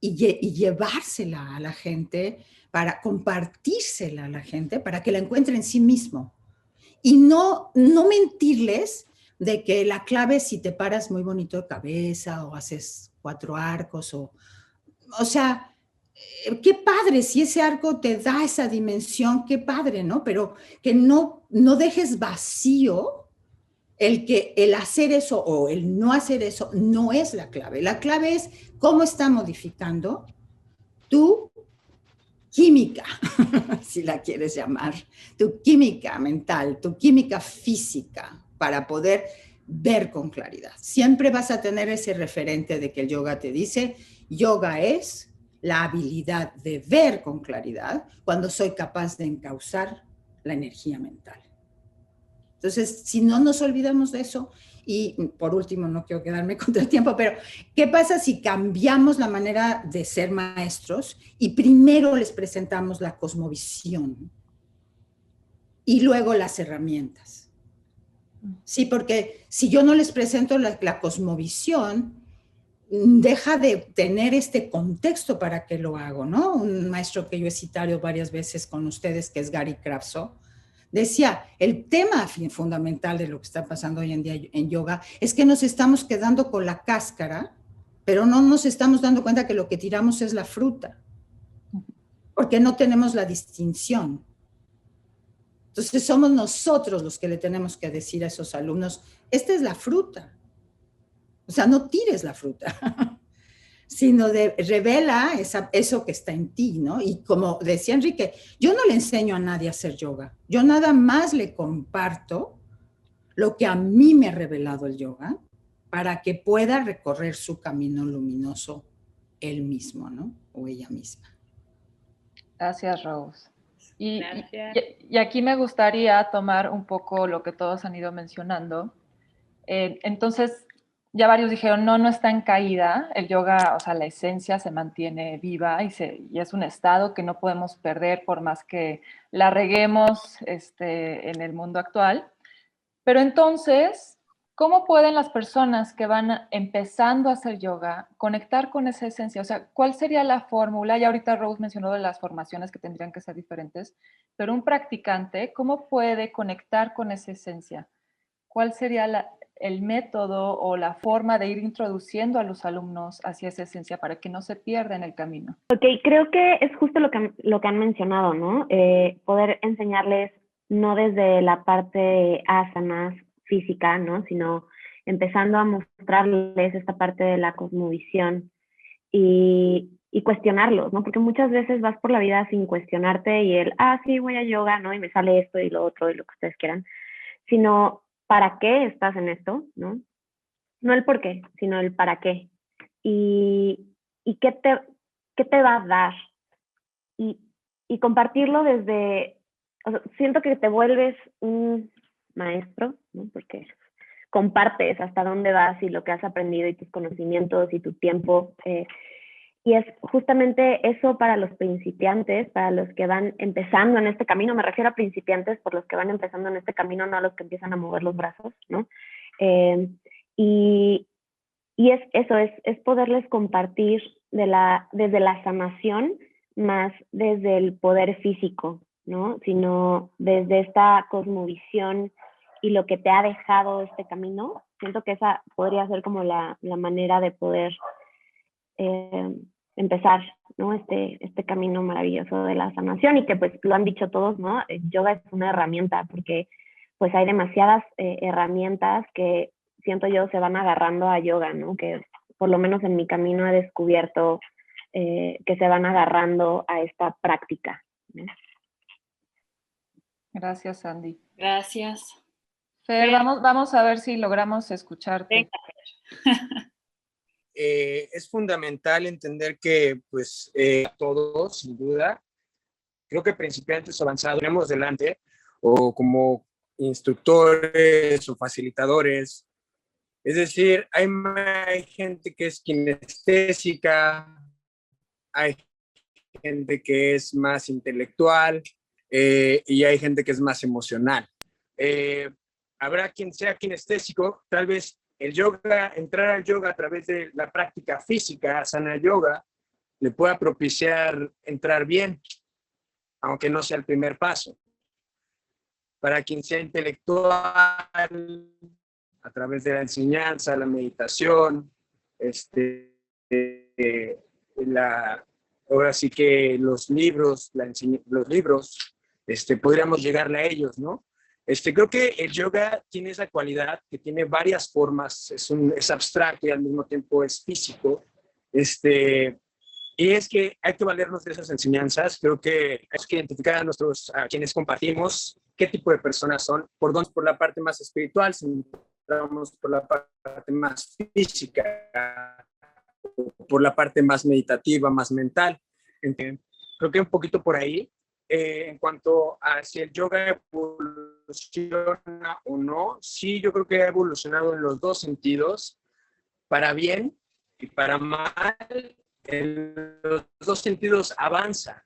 y llevársela a la gente, para compartírsela a la gente, para que la encuentre en sí mismo. Y no mentirles de que la clave es si te paras muy bonito de cabeza o haces 4 arcos o sea, qué padre, si ese arco te da esa dimensión, qué padre, ¿no? Pero que no dejes vacío el hacer eso o el no hacer eso no es la clave. La clave es cómo está modificando tu química, si la quieres llamar, tu química mental, tu química física, para poder ver con claridad. Siempre vas a tener ese referente de que el yoga te dice, yoga es la habilidad de ver con claridad cuando soy capaz de encauzar la energía mental. Entonces, si no nos olvidamos de eso, y por último, no quiero quedarme contra el tiempo, pero ¿qué pasa si cambiamos la manera de ser maestros y primero les presentamos la cosmovisión y luego las herramientas? Sí, porque si yo no les presento la cosmovisión, deja de tener este contexto para que lo hago, ¿no? Un maestro que yo he citado varias veces con ustedes, que es Gary Kravtsov, decía, el tema fundamental de lo que está pasando hoy en día en yoga es que nos estamos quedando con la cáscara, pero no nos estamos dando cuenta que lo que tiramos es la fruta, porque no tenemos la distinción. Entonces somos nosotros los que le tenemos que decir a esos alumnos, esta es la fruta. O sea, no tires la fruta, sino revela eso que está en ti, ¿no? Y como decía Enrique, yo no le enseño a nadie a hacer yoga, yo nada más le comparto lo que a mí me ha revelado el yoga para que pueda recorrer su camino luminoso él mismo, ¿no? O ella misma. Gracias, Rose. Y aquí me gustaría tomar un poco lo que todos han ido mencionando. Entonces, ya varios dijeron, no está en caída. El yoga, o sea, la esencia se mantiene viva y es un estado que no podemos perder por más que la reguemos en el mundo actual. Pero entonces, ¿cómo pueden las personas que van empezando a hacer yoga conectar con esa esencia? O sea, ¿cuál sería la fórmula? Ya ahorita Rose mencionó de las formaciones que tendrían que ser diferentes, pero un practicante, ¿cómo puede conectar con esa esencia? ¿Cuál sería el método o la forma de ir introduciendo a los alumnos hacia esa esencia para que no se pierda en el camino? Ok, creo que es justo lo que han mencionado, ¿no? Poder enseñarles no desde la parte asanas física, ¿no? Sino empezando a mostrarles esta parte de la cosmovisión y cuestionarlos, ¿no? Porque muchas veces vas por la vida sin cuestionarte y sí, voy a yoga, ¿no? Y me sale esto y lo otro y lo que ustedes quieran, sino ¿para qué estás en esto, no? No el por qué, sino el para qué. Y qué te va a dar. Y compartirlo desde, o sea, siento que te vuelves un maestro, ¿no? Porque compartes hasta dónde vas y lo que has aprendido y tus conocimientos y tu tiempo. Y es justamente eso para los principiantes, para los que van empezando en este camino. Me refiero a principiantes por los que van empezando en este camino, no a los que empiezan a mover los brazos, ¿no? Y es eso, es poderles compartir desde la sanación, más desde el poder físico, ¿no? Sino desde esta cosmovisión y lo que te ha dejado este camino. Siento que esa podría ser como la manera de poder empezar, ¿no? Este camino maravilloso de la sanación, y que pues lo han dicho todos, ¿no? El yoga es una herramienta, porque pues hay demasiadas herramientas que siento yo se van agarrando a yoga, ¿no? Que por lo menos en mi camino he descubierto que se van agarrando a esta práctica, ¿no? Gracias, Andy. Gracias. Fer, vamos a ver si logramos escucharte. Es fundamental entender que, pues, todos, sin duda, creo que principiantes avanzados, tenemos delante, o como instructores o facilitadores. Es decir, hay gente que es kinestésica, hay gente que es más intelectual, y hay gente que es más emocional. Habrá quien sea kinestésico, tal vez el yoga, entrar al yoga a través de la práctica física, asana yoga, le pueda propiciar entrar bien, aunque no sea el primer paso. Para quien sea intelectual, a través de la enseñanza, la meditación, ahora sí que los libros, podríamos llegarle a ellos, ¿no? Creo que el yoga tiene esa cualidad que tiene varias formas, es abstracto y al mismo tiempo es físico, y es que hay que valernos de esas enseñanzas. Creo que hay que identificar a quienes compartimos, qué tipo de personas son, por la parte más espiritual, si entramos por la parte más física, por la parte más meditativa, más mental. Creo que un poquito por ahí. En cuanto a si el yoga evoluciona o no, sí, yo creo que ha evolucionado en los dos sentidos, para bien y para mal. En los dos sentidos avanza,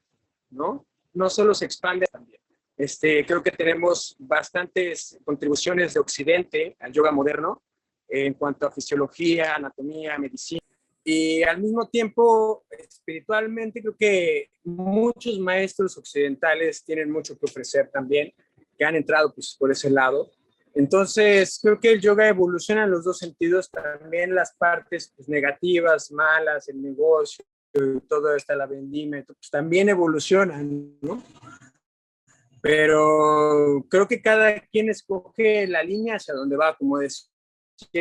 ¿no? No solo se expande también. Creo que tenemos bastantes contribuciones de Occidente al yoga moderno en cuanto a fisiología, anatomía, medicina. Y al mismo tiempo, espiritualmente, creo que muchos maestros occidentales tienen mucho que ofrecer también, que han entrado pues, por ese lado. Entonces, creo que el yoga evoluciona en los dos sentidos, también las partes pues, negativas, malas, el negocio, todo esto, la vendimia, pues, también evolucionan, ¿no? Pero creo que cada quien escoge la línea hacia donde va, como decía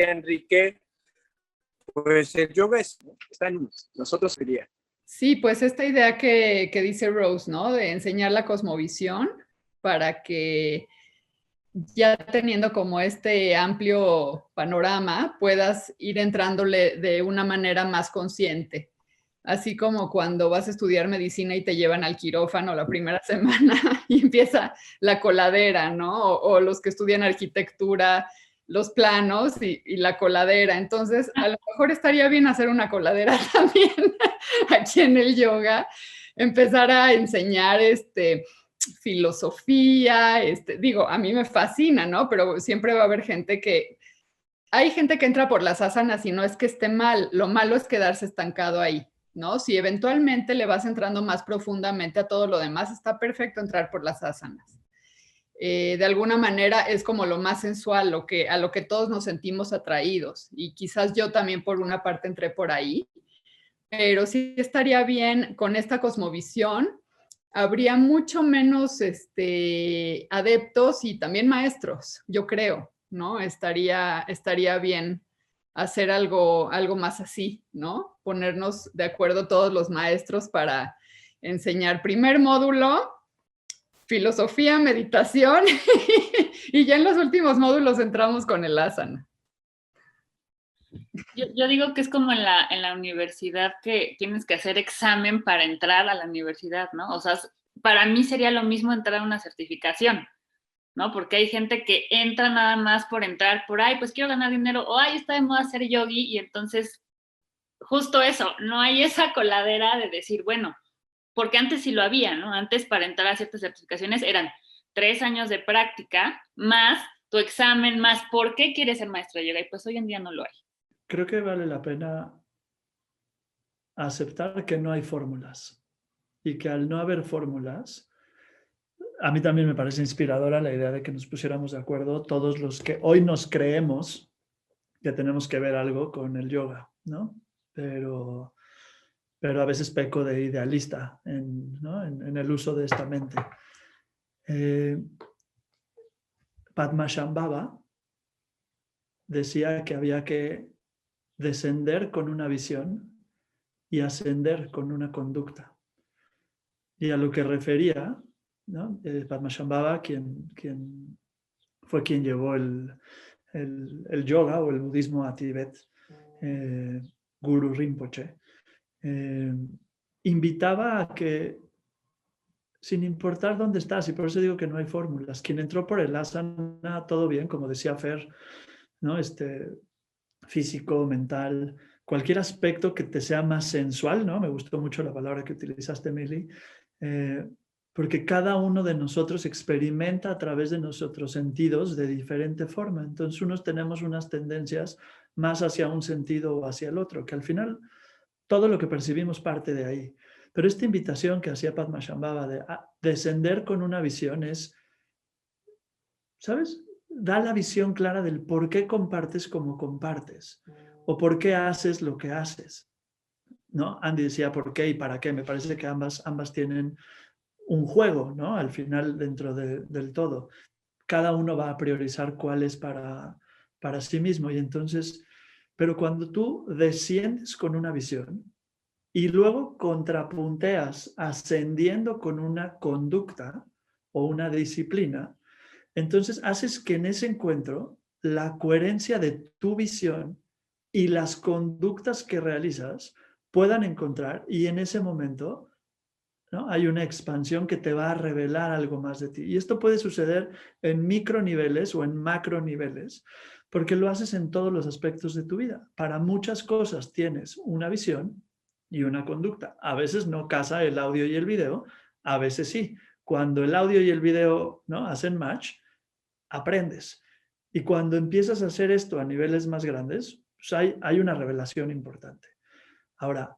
Enrique, pues el yoga está en nosotros, diría. Sí, pues esta idea que dice Rose, ¿no? De enseñar la cosmovisión para que ya teniendo como este amplio panorama, puedas ir entrándole de una manera más consciente. Así como cuando vas a estudiar medicina y te llevan al quirófano la primera semana y empieza la coladera, ¿no? O los que estudian arquitectura, los planos y la coladera. Entonces, a lo mejor estaría bien hacer una coladera también aquí en el yoga, empezar a enseñar filosofía, digo, a mí me fascina, ¿no? Pero siempre va a haber hay gente que entra por las asanas y no es que esté mal, lo malo es quedarse estancado ahí, ¿no? Si eventualmente le vas entrando más profundamente a todo lo demás, está perfecto entrar por las asanas. De alguna manera es como lo más sensual, a lo que todos nos sentimos atraídos, y quizás yo también por una parte entré por ahí, pero sí estaría bien con esta cosmovisión. Habría mucho menos adeptos y también maestros, yo creo, ¿no? Estaría bien hacer algo más así, ¿no? Ponernos de acuerdo todos los maestros para enseñar primer módulo, filosofía, meditación, y ya en los últimos módulos entramos con el asana. Yo digo que es como en la universidad, que tienes que hacer examen para entrar a la universidad, ¿no? O sea, para mí sería lo mismo entrar a una certificación, ¿no? Porque hay gente que entra nada más por entrar, ay, pues quiero ganar dinero, o ay, está de moda ser yogi, y entonces justo eso, no hay esa coladera de decir, bueno, porque antes sí lo había, ¿no? Antes para entrar a ciertas certificaciones eran 3 años de práctica más tu examen, más por qué quieres ser maestro de yoga, y pues hoy en día no lo hay. Creo que vale la pena aceptar que no hay fórmulas y que al no haber fórmulas, a mí también me parece inspiradora la idea de que nos pusiéramos de acuerdo todos los que hoy nos creemos que tenemos que ver algo con el yoga, ¿no? Pero a veces peco de idealista ¿no? en el uso de esta mente. Padmasambhava decía que había que descender con una visión y ascender con una conducta. Y a lo que refería, ¿no? Padmasambhava, quien fue quien llevó el yoga o el budismo a Tíbet, Guru Rinpoche, invitaba a que, sin importar dónde estás, y por eso digo que no hay fórmulas, quien entró por el asana, todo bien, como decía Fer, ¿no? Físico, mental, cualquier aspecto que te sea más sensual, ¿no? Me gustó mucho la palabra que utilizaste, Mili, porque cada uno de nosotros experimenta a través de nuestros sentidos de diferente forma. Entonces, unos tenemos unas tendencias más hacia un sentido o hacia el otro, que al final todo lo que percibimos parte de ahí. Pero esta invitación que hacía Padmasambhava de descender con una visión es, ¿sabes? Da la visión clara del por qué compartes como compartes o por qué haces lo que haces, ¿no? Andy decía por qué y para qué. Me parece que ambas tienen un juego, ¿no? Al final dentro del todo. Cada uno va a priorizar cuál es para sí mismo. Y entonces, pero cuando tú desciendes con una visión y luego contrapunteas ascendiendo con una conducta o una disciplina, entonces haces que en ese encuentro la coherencia de tu visión y las conductas que realizas puedan encontrar, y en ese momento, ¿no? Hay una expansión que te va a revelar algo más de ti. Y esto puede suceder en microniveles o en macroniveles, porque lo haces en todos los aspectos de tu vida. Para muchas cosas tienes una visión y una conducta. A veces no casa el audio y el video, a veces sí. Cuando el audio y el video, ¿no? hacen match, aprendes. Y cuando empiezas a hacer esto a niveles más grandes, pues hay una revelación importante. Ahora,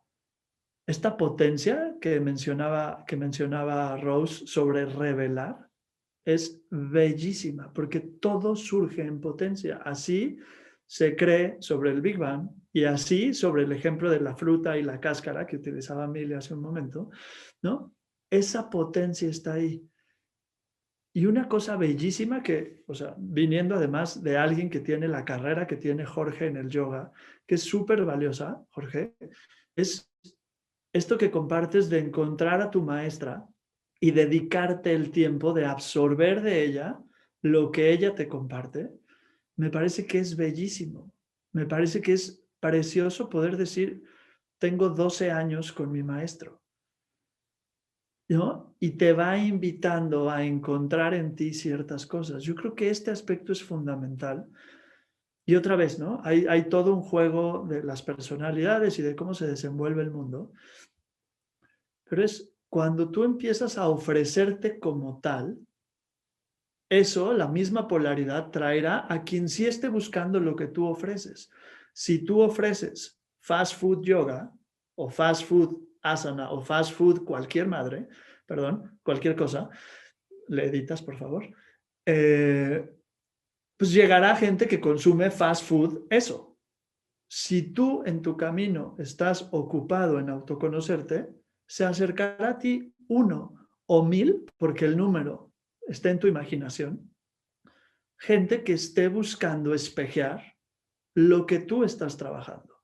esta potencia que mencionaba Rose sobre revelar es bellísima, porque todo surge en potencia. Así se cree sobre el Big Bang y así sobre el ejemplo de la fruta y la cáscara que utilizaba Mili hace un momento, ¿no? Esa potencia está ahí. Y una cosa bellísima que, o sea, viniendo además de alguien que tiene la carrera que tiene Jorge en el yoga, que es súper valiosa, Jorge, es esto que compartes de encontrar a tu maestra y dedicarte el tiempo de absorber de ella lo que ella te comparte, me parece que es bellísimo. Me parece que es precioso poder decir, tengo 12 años con mi maestro, ¿no? Y te va invitando a encontrar en ti ciertas cosas. Yo creo que este aspecto es fundamental. Y otra vez, ¿no? Hay todo un juego de las personalidades y de cómo se desenvuelve el mundo. Pero es cuando tú empiezas a ofrecerte como tal, eso, la misma polaridad, traerá a quien sí esté buscando lo que tú ofreces. Si tú ofreces fast food yoga o fast food asana o fast food cualquier cualquier cosa, le editas, por favor, pues llegará gente que consume fast food eso. Si tú en tu camino estás ocupado en autoconocerte, se acercará a ti 1 o 1000, porque el número está en tu imaginación, gente que esté buscando espejear lo que tú estás trabajando,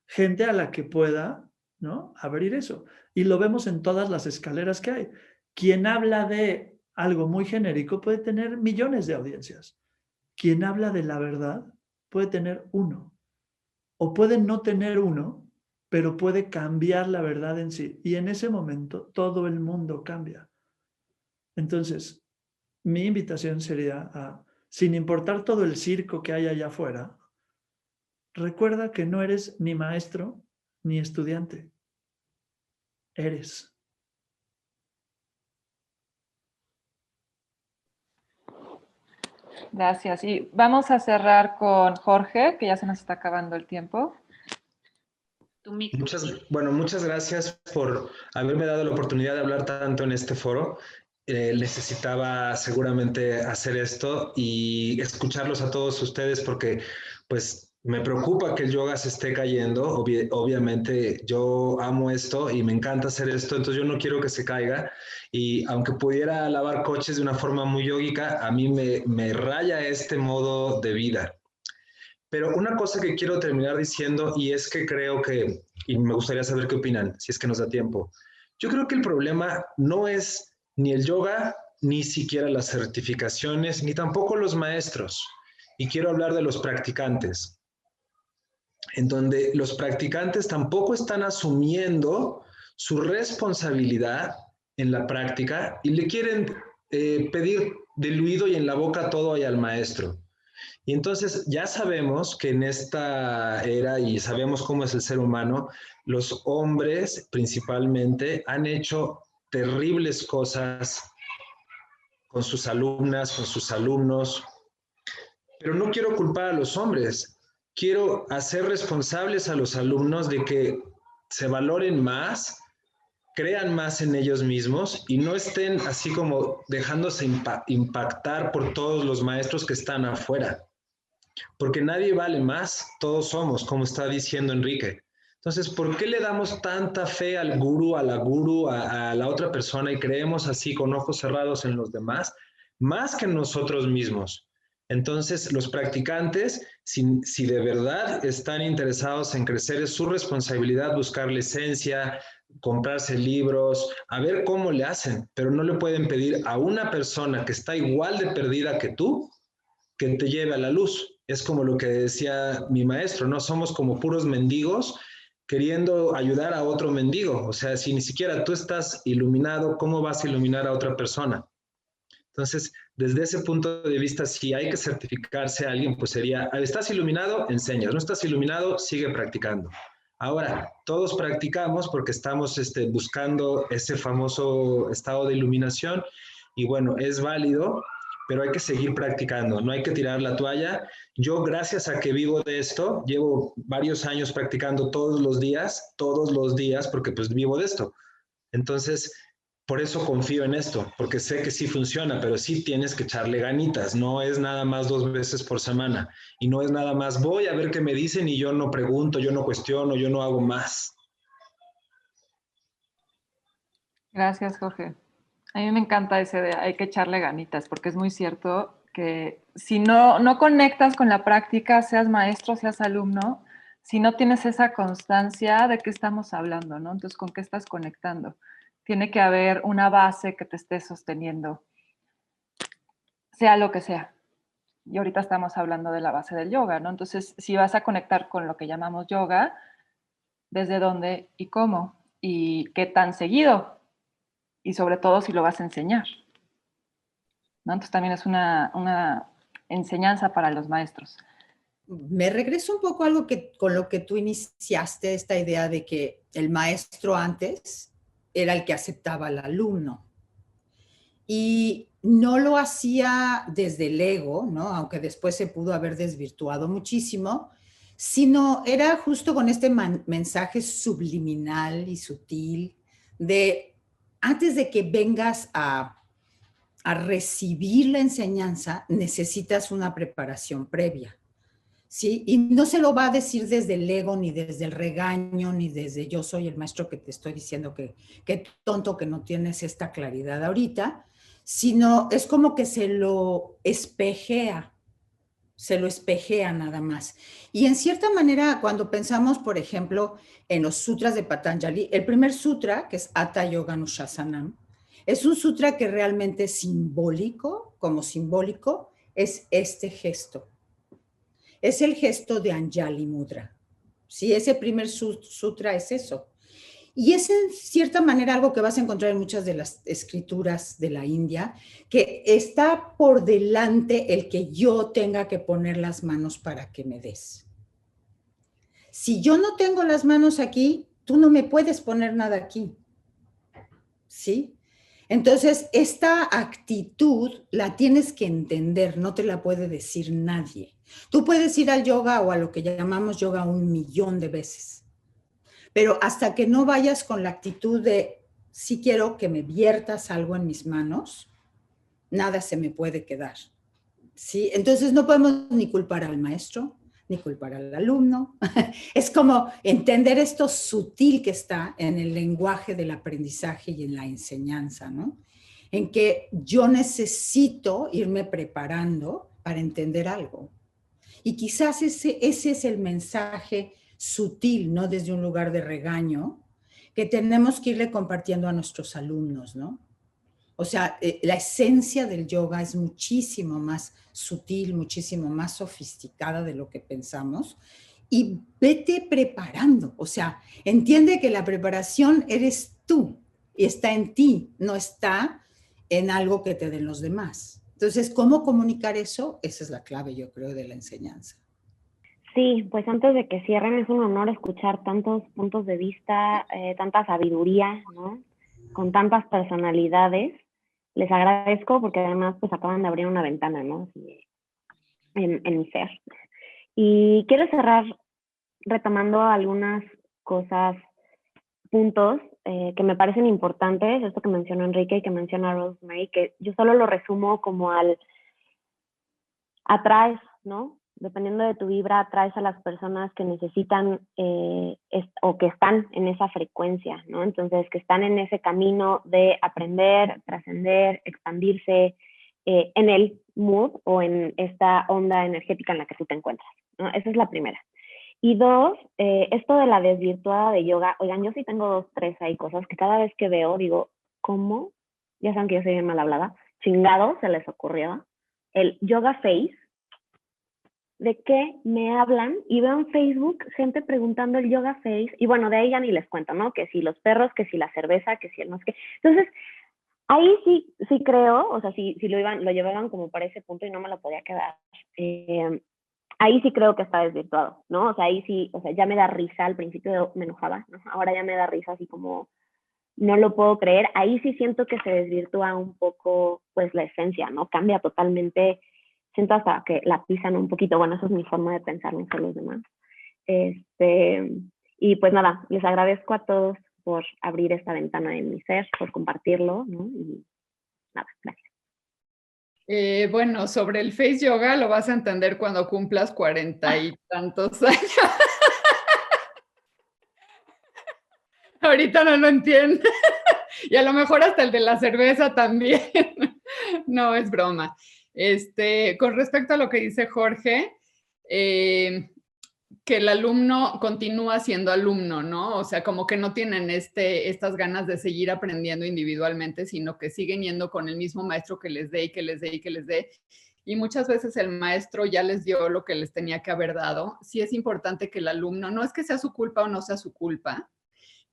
gente a la que pueda, ¿no? abrir eso. Y lo vemos en todas las escaleras que hay. Quien habla de algo muy genérico puede tener millones de audiencias. Quien habla de la verdad puede tener 1. O puede no tener 1, pero puede cambiar la verdad en sí. Y en ese momento todo el mundo cambia. Entonces, mi invitación sería sin importar todo el circo que hay allá afuera, recuerda que no eres ni maestro, ni estudiante. Eres. Gracias. Y vamos a cerrar con Jorge, que ya se nos está acabando el tiempo. Muchas gracias por haberme dado la oportunidad de hablar tanto en este foro. Necesitaba seguramente hacer esto y escucharlos a todos ustedes porque pues me preocupa que el yoga se esté cayendo. Obviamente yo amo esto y me encanta hacer esto, entonces yo no quiero que se caiga. Y aunque pudiera lavar coches de una forma muy yógica, a mí me raya este modo de vida. Pero una cosa que quiero terminar diciendo, y es que creo que, y me gustaría saber qué opinan, si es que nos da tiempo, yo creo que el problema no es ni el yoga, ni siquiera las certificaciones, ni tampoco los maestros. Y quiero hablar de los practicantes, en donde los practicantes tampoco están asumiendo su responsabilidad en la práctica y le quieren pedir del oído y en la boca todo al maestro. Y entonces ya sabemos que en esta era, y sabemos cómo es el ser humano, los hombres principalmente han hecho terribles cosas con sus alumnas, con sus alumnos, pero no quiero culpar a los hombres, quiero hacer responsables a los alumnos de que se valoren más, crean más en ellos mismos y no estén así como dejándose impactar por todos los maestros que están afuera. Porque nadie vale más, todos somos, como está diciendo Enrique. Entonces, ¿por qué le damos tanta fe al gurú, a la otra persona y creemos así con ojos cerrados en los demás, más que en nosotros mismos? Entonces, los practicantes, si de verdad están interesados en crecer, es su responsabilidad buscar la esencia, comprarse libros, a ver cómo le hacen, pero no le pueden pedir a una persona que está igual de perdida que tú, que te lleve a la luz. Es como lo que decía mi maestro, ¿no? Somos como puros mendigos queriendo ayudar a otro mendigo. O sea, si ni siquiera tú estás iluminado, ¿cómo vas a iluminar a otra persona? Entonces, desde ese punto de vista, si hay que certificarse a alguien, pues sería, ¿estás iluminado? Enseñas. ¿No estás iluminado? Sigue practicando. Ahora, todos practicamos porque estamos buscando ese famoso estado de iluminación y bueno, es válido, pero hay que seguir practicando, no hay que tirar la toalla. Yo, gracias a que vivo de esto, llevo varios años practicando todos los días, porque pues vivo de esto. Entonces, por eso confío en esto, porque sé que sí funciona, pero sí tienes que echarle ganitas, no es nada más 2 veces por semana, y no es nada más voy a ver qué me dicen y yo no pregunto, yo no cuestiono, yo no hago más. Gracias, Jorge. A mí me encanta ese de hay que echarle ganitas, porque es muy cierto que si no conectas con la práctica, seas maestro, seas alumno, si no tienes esa constancia, ¿de qué estamos hablando, no? Entonces, ¿con qué estás conectando? Tiene que haber una base que te esté sosteniendo, sea lo que sea. Y ahorita estamos hablando de la base del yoga, ¿no? Entonces, si vas a conectar con lo que llamamos yoga, ¿desde dónde y cómo? ¿Y qué tan seguido? Y sobre todo si lo vas a enseñar, ¿no? Entonces también es una enseñanza para los maestros. Me regreso un poco a algo con lo que tú iniciaste, esta idea de que el maestro antes era el que aceptaba al alumno. Y no lo hacía desde el ego, ¿no? Aunque después se pudo haber desvirtuado muchísimo, sino era justo con este mensaje subliminal y sutil de antes de que vengas a recibir la enseñanza, necesitas una preparación previa, ¿sí? Y no se lo va a decir desde el ego, ni desde el regaño, ni desde yo soy el maestro que te estoy diciendo que tonto que no tienes esta claridad ahorita, sino es como que se lo espejea nada más. Y en cierta manera, cuando pensamos, por ejemplo, en los sutras de Patanjali, el primer sutra, que es Hatha Yoga Anushasanam, es un sutra que realmente es simbólico, como simbólico, es este gesto. Es el gesto de Anjali Mudra. Sí, ese primer sutra es eso. Y es en cierta manera algo que vas a encontrar en muchas de las escrituras de la India, que está por delante el que yo tenga que poner las manos para que me des. Si yo no tengo las manos aquí, tú no me puedes poner nada aquí. ¿Sí? Entonces, esta actitud la tienes que entender, no te la puede decir nadie. Tú puedes ir al yoga o a lo que llamamos yoga 1,000,000 de veces, pero hasta que no vayas con la actitud de, sí quiero que me viertas algo en mis manos, nada se me puede quedar. ¿Sí? Entonces, no podemos ni culpar al maestro, ni culpar al alumno. Es como entender esto sutil que está en el lenguaje del aprendizaje y en la enseñanza, ¿no? En que yo necesito irme preparando para entender algo. Y quizás ese es el mensaje sutil, no desde un lugar de regaño, que tenemos que irle compartiendo a nuestros alumnos, ¿no? O sea, la esencia del yoga es muchísimo más sutil, muchísimo más sofisticada de lo que pensamos. Y vete preparando. O sea, entiende que la preparación eres tú y está en ti, no está en algo que te den los demás. Entonces, ¿cómo comunicar eso? Esa es la clave, yo creo, de la enseñanza. Sí, pues antes de que cierren, es un honor escuchar tantos puntos de vista, tanta sabiduría, ¿no? Con tantas personalidades. Les agradezco porque además pues acaban de abrir una ventana, ¿no? En mi ser. Y quiero cerrar retomando algunas cosas, puntos que me parecen importantes, esto que mencionó Enrique y que menciona Rosemary, que yo solo lo resumo como atraes, ¿no? Dependiendo de tu vibra, atraes a las personas que necesitan o que están en esa frecuencia, ¿no? Entonces, que están en ese camino de aprender, trascender, expandirse en el mood o en esta onda energética en la que tú te encuentras, ¿no? Esa es la primera. Y dos, esto de la desvirtuada de yoga, oigan, yo sí tengo 2, 3 ahí cosas que cada vez que veo digo, ¿cómo? Ya saben que yo soy bien mal hablada, chingado se les ocurrió el yoga face. ¿De qué me hablan? Y veo en Facebook gente preguntando el yoga face, y bueno, de ahí ya ni les cuento, ¿no? Que si los perros, que si la cerveza, que si el no sé qué. Entonces, ahí sí creo, o sea, si lo llevaban como para ese punto y no me lo podía quedar. Ahí sí creo que está desvirtuado, ¿no? O sea, ahí sí, o sea, ya me da risa, al principio me enojaba, ¿no? Ahora ya me da risa así como, no lo puedo creer. Ahí sí siento que se desvirtúa un poco, pues, la esencia, ¿no? Cambia totalmente. Siento hasta que la pisan un poquito. Bueno, esa es mi forma de pensar, no sé los demás. Y pues nada, les agradezco a todos por abrir esta ventana en mi ser, por compartirlo, ¿no? Y nada, gracias. Bueno, sobre el face yoga lo vas a entender cuando cumplas 40 y tantos años. Ahorita no lo entiendo. Y a lo mejor hasta el de la cerveza también. No, es broma. Con respecto a lo que dice Jorge, que el alumno continúa siendo alumno, ¿no? O sea, como que no tienen estas ganas de seguir aprendiendo individualmente, sino que siguen yendo con el mismo maestro que les dé y que les dé y que les dé. Y muchas veces el maestro ya les dio lo que les tenía que haber dado. Sí es importante que el alumno, no es que sea su culpa o no sea su culpa,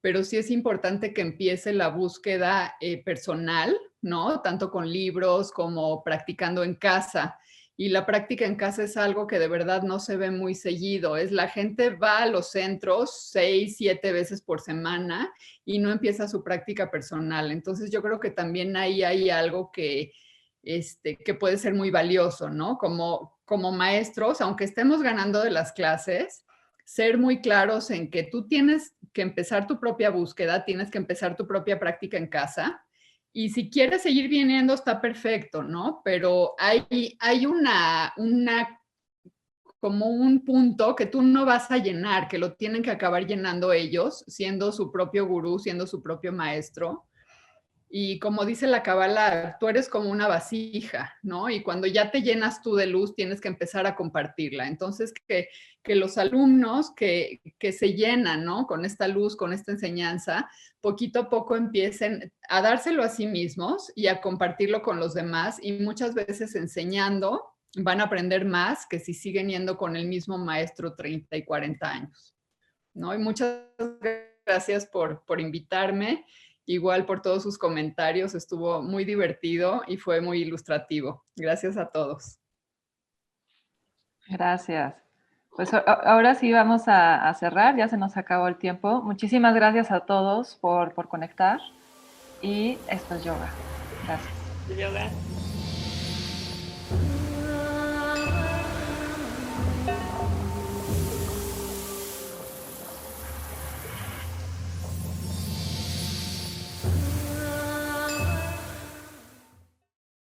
pero sí es importante que empiece la búsqueda personal, ¿no? Tanto con libros como practicando en casa. Y la práctica en casa es algo que de verdad no se ve muy seguido. La gente va a los centros 6, 7 veces por semana y no empieza su práctica personal. Entonces yo creo que también ahí hay algo que puede ser muy valioso, ¿no? Como maestros, aunque estemos ganando de las clases, ser muy claros en que tú tienes que empezar tu propia búsqueda, tienes que empezar tu propia práctica en casa. Y si quieres seguir viniendo, está perfecto, ¿no? Pero hay como un punto que tú no vas a llenar, que lo tienen que acabar llenando ellos, siendo su propio gurú, siendo su propio maestro. Y como dice la Kabbalah, tú eres como una vasija, ¿no? Y cuando ya te llenas tú de luz, tienes que empezar a compartirla. Entonces, que los alumnos que se llenan, ¿no? Con esta luz, con esta enseñanza, poquito a poco empiecen a dárselo a sí mismos y a compartirlo con los demás. Y muchas veces enseñando van a aprender más que si siguen yendo con el mismo maestro 30 y 40 años, ¿no? Y muchas gracias por invitarme. Igual por todos sus comentarios, estuvo muy divertido y fue muy ilustrativo. Gracias a todos. Gracias. Pues ahora sí vamos a cerrar, ya se nos acabó el tiempo. Muchísimas gracias a todos por conectar y esto es yoga. Gracias. Yoga.